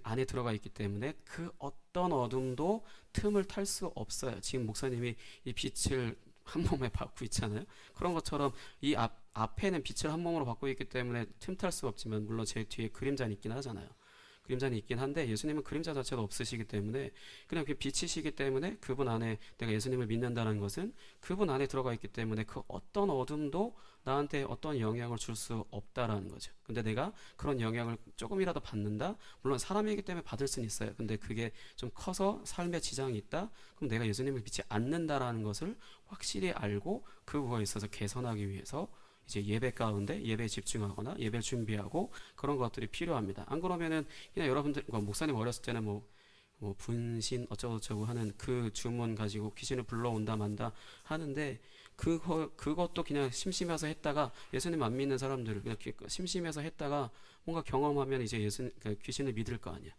안에 들어가 있기 때문에 그 어떤 어둠도 틈을 탈 수 없어요. 지금 목사님이 이 빛을 한 몸에 받고 있잖아요. 그런 것처럼 이 앞에는 빛을 한 몸으로 받고 있기 때문에 틈탈 수 없지만, 물론 제 뒤에 그림자는 있긴 하잖아요. 그림자는 있긴 한데 예수님은 그림자 자체도 없으시기 때문에 그냥 그 빛이시기 때문에, 그분 안에 내가 예수님을 믿는다는 것은 그분 안에 들어가 있기 때문에 그 어떤 어둠도 나한테 어떤 영향을 줄 수 없다라는 거죠. 근데 내가 그런 영향을 조금이라도 받는다? 물론 사람이기 때문에 받을 수는 있어요. 근데 그게 좀 커서 삶에 지장이 있다? 그럼 내가 예수님을 믿지 않는다라는 것을 확실히 알고 그거에 있어서 개선하기 위해서 이제 예배 가운데 예배에 집중하거나 예배를 준비하고 그런 것들이 필요합니다. 안 그러면은 그냥 여러분들, 목사님 어렸을 때는 뭐 분신 어쩌고저쩌고 하는 그 주문 가지고 귀신을 불러온다 만다 하는데, 그것도 그냥 심심해서 했다가, 예수님 안 믿는 사람들을 그냥 심심해서 했다가 뭔가 경험하면 이제 귀신을 믿을 거 아니야.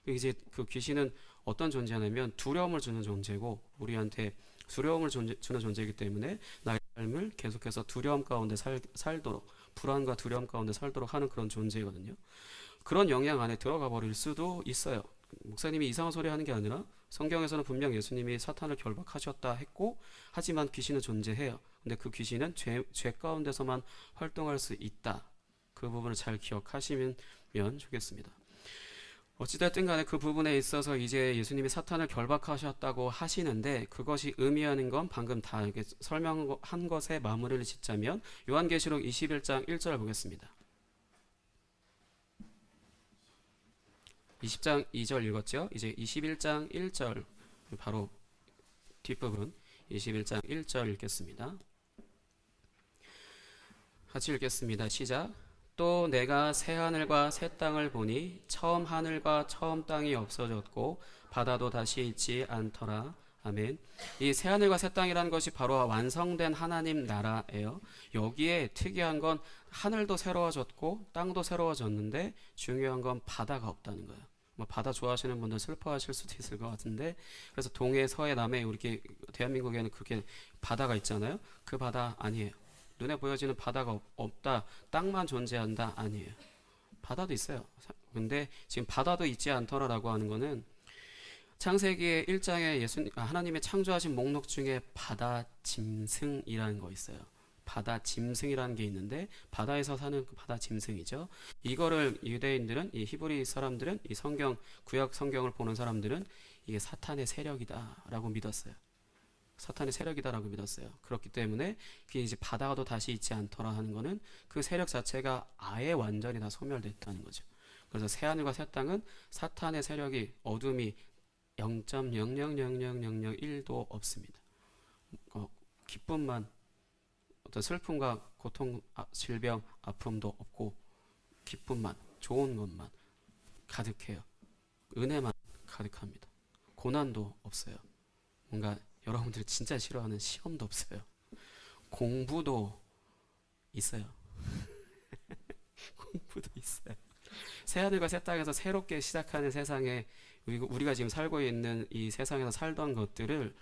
이제 그 귀신은 어떤 존재냐면 두려움을 주는 존재고, 우리한테 두려움을 주는 존재이기 때문에 나의 삶을 계속해서 두려움 가운데 살도록, 불안과 두려움 가운데 살도록 하는 그런 존재거든요. 그런 영향 안에 들어가 버릴 수도 있어요. 목사님이 이상한 소리 하는 게 아니라 성경에서는 분명 예수님이 사탄을 결박하셨다 했고, 하지만 귀신은 존재해요. 근데 그 귀신은 죄 가운데서만 활동할 수 있다. 그 부분을 잘 기억하시면 좋겠습니다. 어찌됐든 간에 그 부분에 있어서 이제 예수님이 사탄을 결박하셨다고 하시는데, 그것이 의미하는 건 방금 다 이렇게 설명한 것에 마무리를 짓자면 요한계시록 21장 1절 보겠습니다. 20장 2절 읽었죠? 이제 21장 1절, 바로 뒷부분 21장 1절 읽겠습니다. 같이 읽겠습니다. 시작. 또 내가 새 하늘과 새 땅을 보니 처음 하늘과 처음 땅이 없어졌고 바다도 다시 있지 않더라. 아멘. 이 새 하늘과 새 땅이라는 것이 바로 완성된 하나님 나라예요. 여기에 특이한 건 하늘도 새로워졌고 땅도 새로워졌는데, 중요한 건 바다가 없다는 거예요. 뭐 바다 좋아하시는 분들 슬퍼하실 수도 있을 것 같은데, 그래서 동해, 서해, 남해 이렇게 대한민국에는 그렇게 바다가 있잖아요. 그 바다 아니에요. 눈에 보여지는 바다가 없다, 땅만 존재한다 아니에요. 바다도 있어요. 근데 지금 바다도 있지 않더라라고 하는 거는 창세기 1장에 하나님의 창조하신 목록 중에 바다 짐승이라는 거 있어요. 바다 짐승이라는 게 있는데 바다에서 사는 그 바다 짐승이죠. 이거를 유대인들은, 이 히브리 사람들은, 이 성경 구약 성경을 보는 사람들은 이게 사탄의 세력이다라고 믿었어요. 사탄의 세력이다라고 믿었어요. 그렇기 때문에 그게 이제 바다가도 다시 있지 않더라 하는 거는 그 세력 자체가 아예 완전히 다 소멸됐다는 거죠. 그래서 새하늘과 새 땅은 사탄의 세력이, 어둠이 0.0000001도 없습니다. 기쁨만, 어떤 슬픔과 고통, 질병, 아픔도 없고 기쁨만, 좋은 것만 가득해요. 은혜만 가득합니다. 고난도 없어요. 뭔가 여러분들이 진짜 싫어하는 시험도 없어요. 공부도 있어요. 공부도 있어요. 새하늘과 새 땅에서 새롭게 시작하는 세상에 우리가 지금 살고 있는 이 세상에서 살던 것들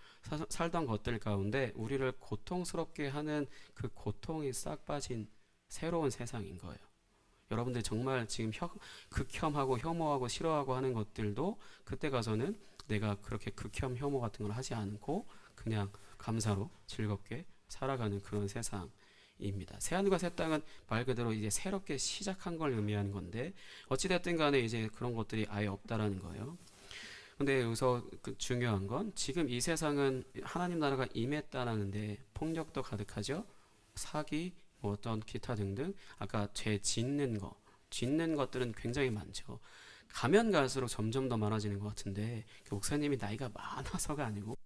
가운데 우리를 고통스럽게 하는 그 고통이 싹 빠진 새로운 세상인 거예요. 여러분들이 정말 지금 극혐하고 혐오하고 싫어하고 하는 것들도 그때 가서는 내가 그렇게 극혐 혐오 같은 걸 하지 않고 그냥 감사로 즐겁게 살아가는 그런 세상입니다. 새하늘과 새 땅은 말 그대로 이제 새롭게 시작한 걸 의미하는 건데 어찌됐든 간에 이제 그런 것들이 아예 없다라는 거예요. 근데 여기서 그 중요한 건 지금 이 세상은 하나님 나라가 임했다라는데 폭력도 가득하죠. 사기, 뭐 어떤 기타 등등, 아까 죄 짓는 것들은 굉장히 많죠. 가면 갈수록 점점 더 많아지는 것 같은데 목사님이 나이가 많아서가 아니고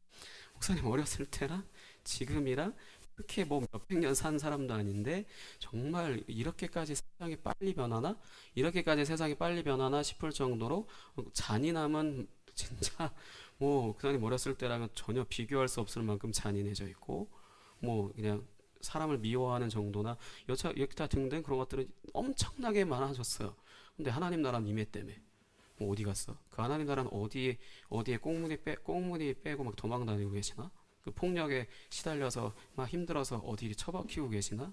목사님 어렸을 때랑 지금이랑 그렇게 뭐 몇백 년 산 사람도 아닌데 정말 이렇게까지 세상이 빨리 변하나? 이렇게까지 세상이 빨리 변하나 싶을 정도로 잔인함은 진짜 뭐 목사님 어렸을 때랑은 전혀 비교할 수 없을 만큼 잔인해져 있고 뭐 그냥 사람을 미워하는 정도나 여타 등등 그런 것들은 엄청나게 많아졌어요. 근데 하나님 나라는 임해 때문에 뭐 어디 갔어? 그 하나님 나라는 어디에 꽁무니 빼고 막 도망 다니고 계시나? 그 폭력에 시달려서 막 힘들어서 어디 처박히고 계시나?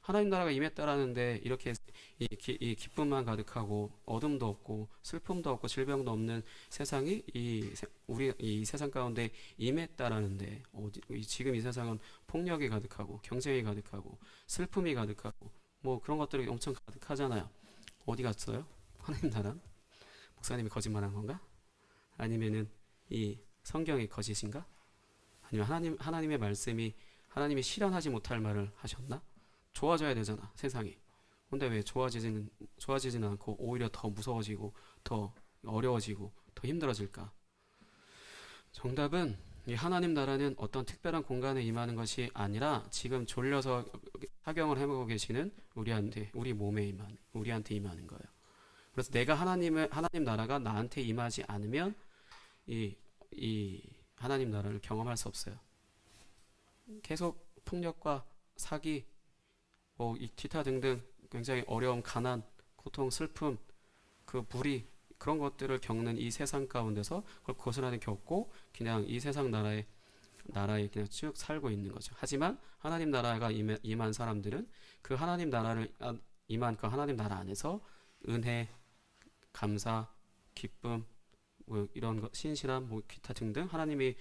하나님 나라가 임했다라는데 이렇게 이 기쁨만 가득하고 어둠도 없고 슬픔도 없고 질병도 없는 세상이 우리 이 세상 가운데 임했다라는데 지금 이 세상은 폭력이 가득하고 경쟁이 가득하고 슬픔이 가득하고 뭐 그런 것들이 엄청 가득하잖아요. 어디 갔어요? 하나님 나라? 목사님이 거짓말한 건가? 아니면은 이 성경이 거짓인가? 아니면 하나님의 말씀이 하나님이 실현하지 못할 말을 하셨나? 좋아져야 되잖아 세상이. 근데 왜 좋아지지는 않고 오히려 더 무서워지고 더 어려워지고 더 힘들어질까? 정답은 이 하나님 나라는 어떤 특별한 공간에 임하는 것이 아니라 지금 졸려서 사경을 해보고 계시는 우리 몸에 우리한테 임하는 거예요. 그래서 내가 하나님 나라가 나한테 임하지 않으면 이 하나님 나라를 경험할 수 없어요. 계속 폭력과 사기, 뭐 이 기타 등등 굉장히 어려움, 가난, 고통, 슬픔, 그 불의 그런 것들을 겪는 이 세상 가운데서 그걸 고스란히 겪고 그냥 이 세상 나라에 그냥 쭉 살고 있는 거죠. 하지만 하나님 나라가 임한 사람들은 그 하나님 나라를 임한 그 하나님 나라 안에서 은혜, 감사, 기쁨, 뭐 이런 것, 신실함, 뭐 기타 등등 하나님이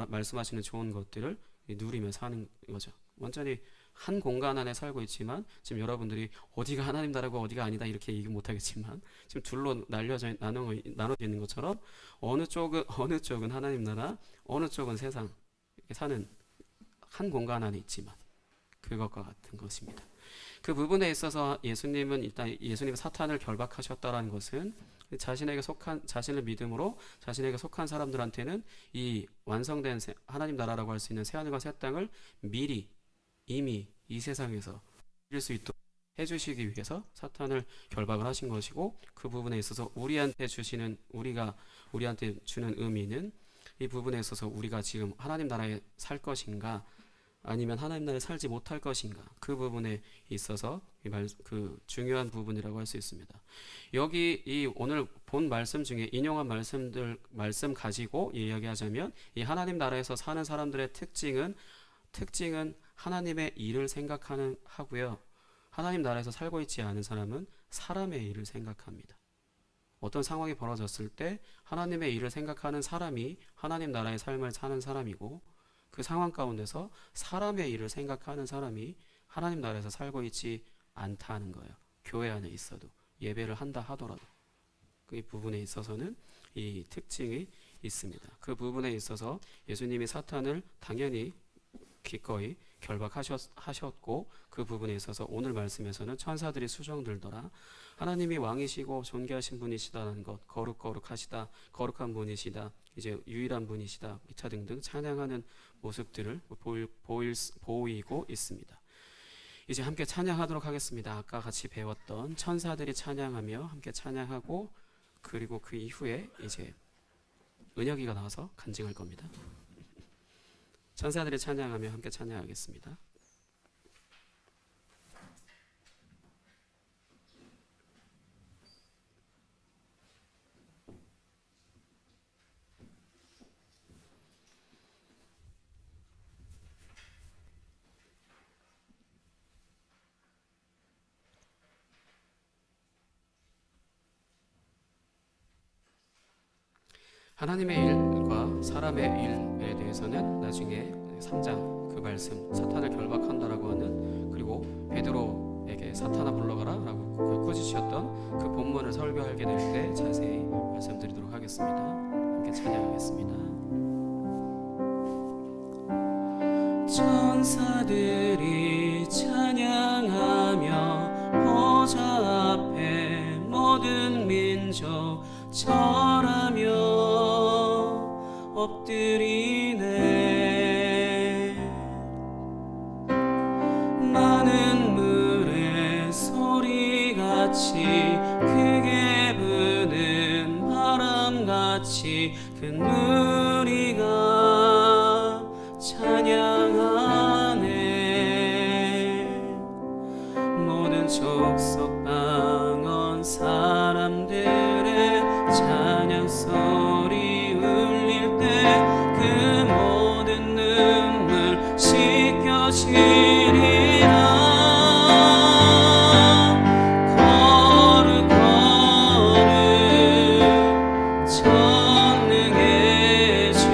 말씀하시는 좋은 것들을 누리며 사는 거죠. 완전히 한 공간 안에 살고 있지만 지금 여러분들이 어디가 하나님 나라고 어디가 아니다 이렇게 얘기 못하겠지만 지금 둘로 나눠져 있는 것처럼 어느 쪽은 하나님 나라, 어느 쪽은 세상 이렇게 사는 한 공간 안에 있지만 그것과 같은 것입니다. 그 부분에 있어서 예수님은 사탄을 결박하셨다라는 것은 자신을 믿음으로 자신에게 속한 사람들한테는 이 완성된 하나님 나라라고 할 수 있는 새하늘과 새 땅을 미리 이미 이 세상에서 이룰 수 있도록 해주시기 위해서 사탄을 결박을 하신 것이고 그 부분에 있어서 우리한테 주는 의미는 이 부분에 있어서 우리가 지금 하나님 나라에 살 것인가 아니면 하나님 나라에 살지 못할 것인가 그 부분에 있어서 그 중요한 부분이라고 할 수 있습니다. 여기 이 오늘 본 말씀 중에 인용한 말씀 가지고 이야기하자면 이 하나님 나라에서 사는 사람들의 특징은 하나님의 일을 하고요. 하나님 나라에서 살고 있지 않은 사람은 사람의 일을 생각합니다. 어떤 상황이 벌어졌을 때 하나님의 일을 생각하는 사람이 하나님 나라의 삶을 사는 사람이고, 그 상황 가운데서 사람의 일을 생각하는 사람이 하나님 나라에서 살고 있지 않다는 거예요. 교회 안에 있어도, 예배를 한다 하더라도 그 부분에 있어서는 이 특징이 있습니다. 그 부분에 있어서 예수님이 사탄을 당연히 기꺼이 결박하셨고, 그 부분에 있어서 오늘 말씀에서는 천사들이 수정들더라, 하나님이 왕이시고 존귀하신 분이시다는 것, 거룩하시다, 거룩한 분이시다, 이제 유일한 분이시다, 기타 등등 찬양하는 모습들을 보이고 있습니다. 이제 함께 찬양하도록 하겠습니다. 아까 같이 배웠던 천사들이 찬양하며 함께 찬양하고, 그리고 그 이후에 이제 은혁이가 나와서 간증할 겁니다. 천사들이 찬양하며 함께 찬양하겠습니다. 하나님의 일과 사람의 일에 대해서는 나중에 3장 그 말씀, 사탄을 결박한다라고 하는, 그리고 베드로에게 사탄아 물러가라 라고 꾸짖으셨던 그 본문을 설교하게 될 때 자세히 말씀드리도록 하겠습니다. 함께 찬양하겠습니다. 천사들이 찬양하며 보좌 앞에 모든 민족 절하며 엎드리네. 많은 물의 소리같이 크게 부는 바람같이 큰 무리가 찬양하네. 모든 족속 방언 사람들의 찬양 소리 울릴 때 그 모든 눈물 씻겨지리라. 거룩 거룩 전능의 주,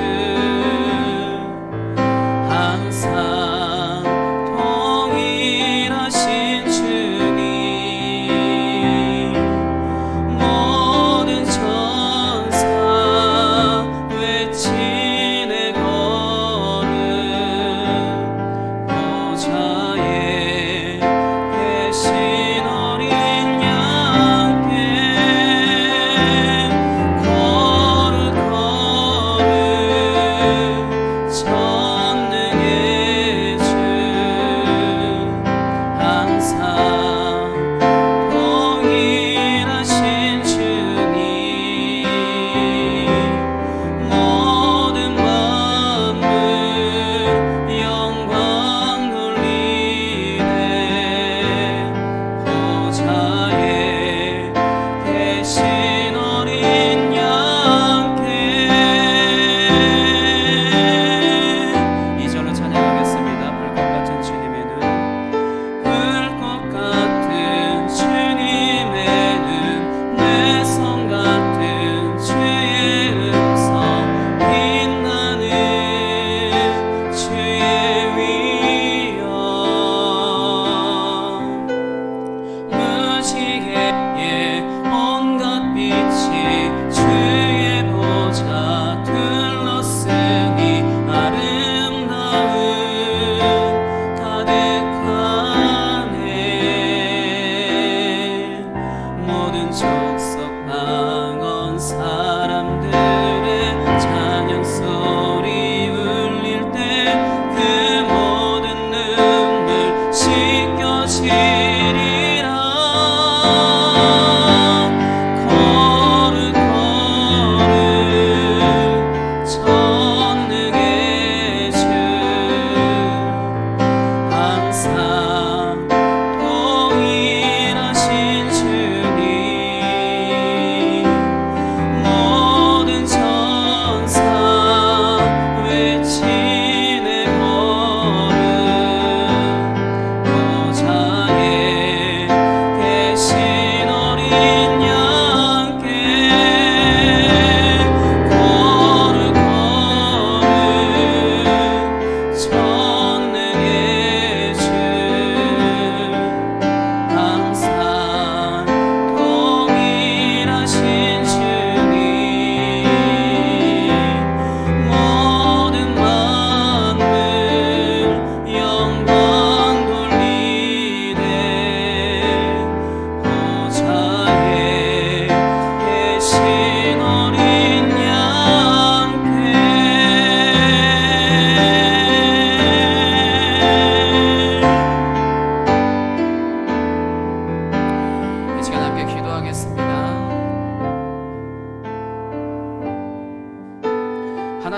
항상 동일하신 주님. 모든 천사 외치네 거룩, 보좌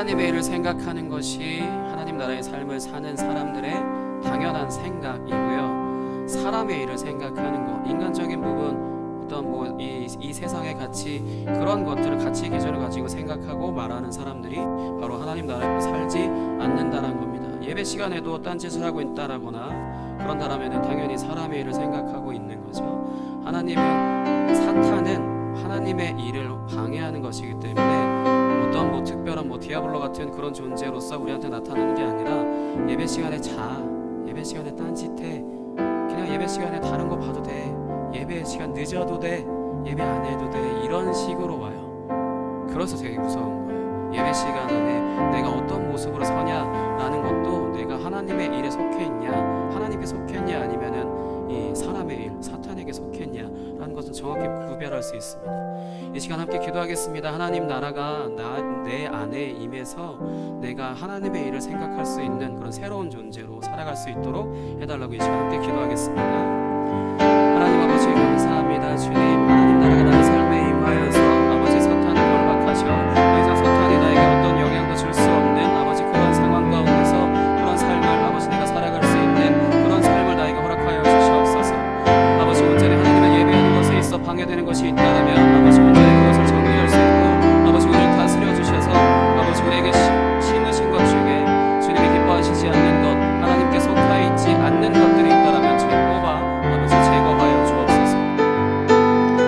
하나님의 일을 생각하는 것이 하나님 나라의 삶을 사는 사람들의 당연한 생각이고요. 사람의 일을 생각하는 것, 인간적인 부분, 어떤 이 세상의 가치, 그런 것들을 가치 기준을 가지고 생각하고 말하는 사람들이 바로 하나님 나라에 살지 않는다는 겁니다. 예배 시간에도 딴짓을 하고 있다라거나 그런다라면 당연히 사람의 일을 생각하고 있는 거죠. 사탄은 하나님의 일을 방해하는 것이기 때문에 어떤 특별한 디아블로 같은 그런 존재로서 우리한테 나타나는 게 아니라 예배 시간에 예배 시간에 딴짓해, 그냥 예배 시간에 다른 거 봐도 돼, 예배 시간 늦어도 돼, 예배 안 해도 돼, 이런 식으로 와요. 그래서 되게 무서운 거예요. 예배 시간 안에 내가 어떤 모습으로 서냐라는 것도 내가 하나님의 일에 속해 있냐, 하나님께 속해 있냐, 아니면은 이 사람의 일, 사탄에게 속해 있냐라는 것을 정확히 구별할 수 있습니다. 이 시간 함께 기도하겠습니다. 하나님 나라가 내 안에 임해서 내가 하나님의 일을 생각할 수 있는 그런 새로운 존재로 살아갈 수 있도록 해달라고 이 시간 함께 기도하겠습니다. 하나님 아버지 감사합니다. 주님, 하나님 나라가 나의 삶에 임하여서 아버지 사탄을 결박하셔 더 이상 사탄이 나에게 어떤 영향도 줄 수 없는 아버지 그런 상황 가운데서 그런 삶을 아버지 내가 살아갈 수 있는 그런 삶을 나에게 허락하여 주시옵소서. 아버지 온전히 하나님을 예배하는 것에 있어 방해되는 것이 있다면 아버지 온전히 그것을 정리할 수 있고 아버지 우리를 다스려 주셔서 아버지 우리에게 심으신 것 중에 주님이 기뻐하시지 않는 것, 하나님께 속하 있지 않는 것들이 있다면 주님 뽑아 아버지 제거하여 주옵소서.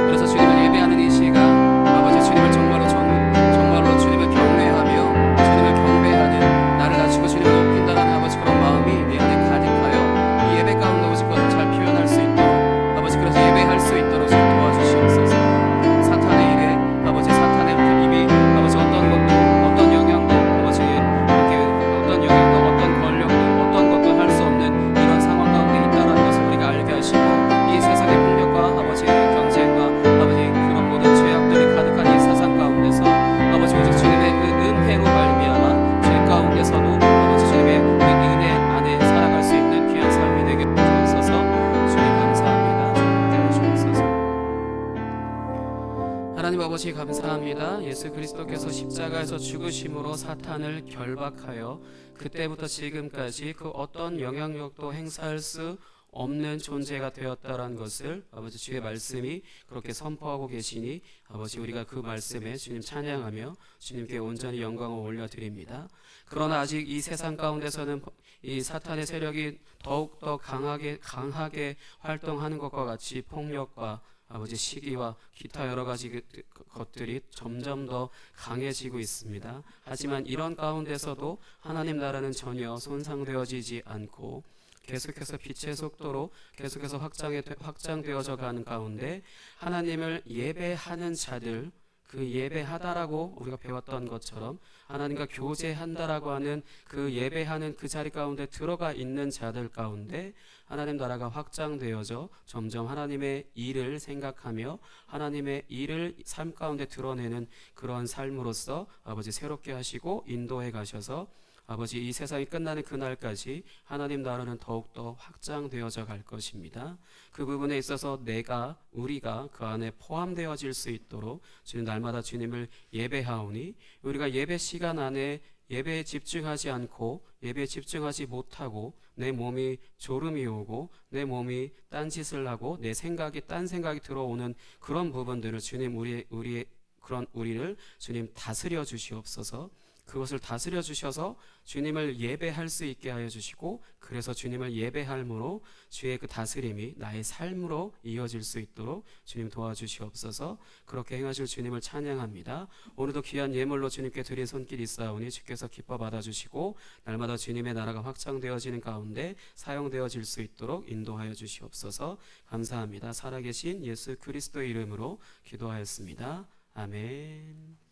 그래서 주님을 예배하는 이 시간 아버지 주님을 정말로 주님을 경외하며 주님을 경배하는, 나를 낮추고 주님을 높인다는 아버지 그런 마음이 내 안에 가득하여 이 예배 가운데 아버지 그것을 잘 표현할 수 있도록 아버지 그래서 예배할 수 있도록 좀 도와주시옵소서. 사탄의 일에 아버지 사탄의 이미 아버지 어떤 것도 어떤 영향도 아버지 어떤 영향도 어떤 권력도 어떤 것도 할 수 없는 이런 상황 가운데 있다라는 것을 우리가 알게 하시고 이 세상의 폭력과 아버지 경쟁과 아버지 그런 모든 죄악들이 가득한 이 세상 가운데서 아버지 오직 주님의 그 은혜로 말미암아 죄 가운데서도 아버지 주님의 그 은혜 안에 살아갈 수 있는 귀한 삶이 되게 주옵소서. 주님 감사합니다. 주님 주옵소서. 하나님 아버지 감사합니다. 예수 그리스도께서 십자가에서 죽으심으로 사탄을 결박하여 그때부터 지금까지 그 어떤 영향력도 행사할 수 없는 존재가 되었다라는 것을 아버지 주의 말씀이 그렇게 선포하고 계시니 아버지 우리가 그 말씀에 주님 찬양하며 주님께 온전히 영광을 올려드립니다. 그러나 아직 이 세상 가운데서는 이 사탄의 세력이 더욱더 강하게 활동하는 것과 같이 폭력과 아버지 시기와 기타 여러 가지 것들이 점점 더 강해지고 있습니다. 하지만 이런 가운데서도 하나님 나라는 전혀 손상되어지지 않고 계속해서 빛의 속도로 계속해서 확장되어져 가는 가운데 하나님을 예배하는 자들, 그 예배하다라고 우리가 배웠던 것처럼 하나님과 교제한다라고 하는 그 예배하는 그 자리 가운데 들어가 있는 자들 가운데 하나님 나라가 확장되어져 점점 하나님의 일을 생각하며 하나님의 일을 삶 가운데 드러내는 그런 삶으로서 아버지 새롭게 하시고 인도해 가셔서 아버지 이 세상이 끝나는 그날까지 하나님 나라는 더욱더 확장되어져 갈 것입니다. 그 부분에 있어서 우리가 그 안에 포함되어질 수 있도록 주님 날마다 주님을 예배하오니 우리가 예배 시간 안에 예배에 집중하지 않고 예배에 집중하지 못하고 내 몸이 졸음이 오고 내 몸이 딴짓을 하고 내 생각이 딴 생각이 들어오는 그런 부분들을 주님 우리를 주님 다스려 주시옵소서. 그것을 다스려 주셔서 주님을 예배할 수 있게 하여 주시고 그래서 주님을 예배함으로 주의 그 다스림이 나의 삶으로 이어질 수 있도록 주님 도와주시옵소서. 그렇게 행하실 주님을 찬양합니다. 오늘도 귀한 예물로 주님께 드린 손길 있사오니 주께서 기뻐 받아주시고 날마다 주님의 나라가 확장되어지는 가운데 사용되어질 수 있도록 인도하여 주시옵소서. 감사합니다. 살아계신 예수 그리스도 이름으로 기도하였습니다. 아멘.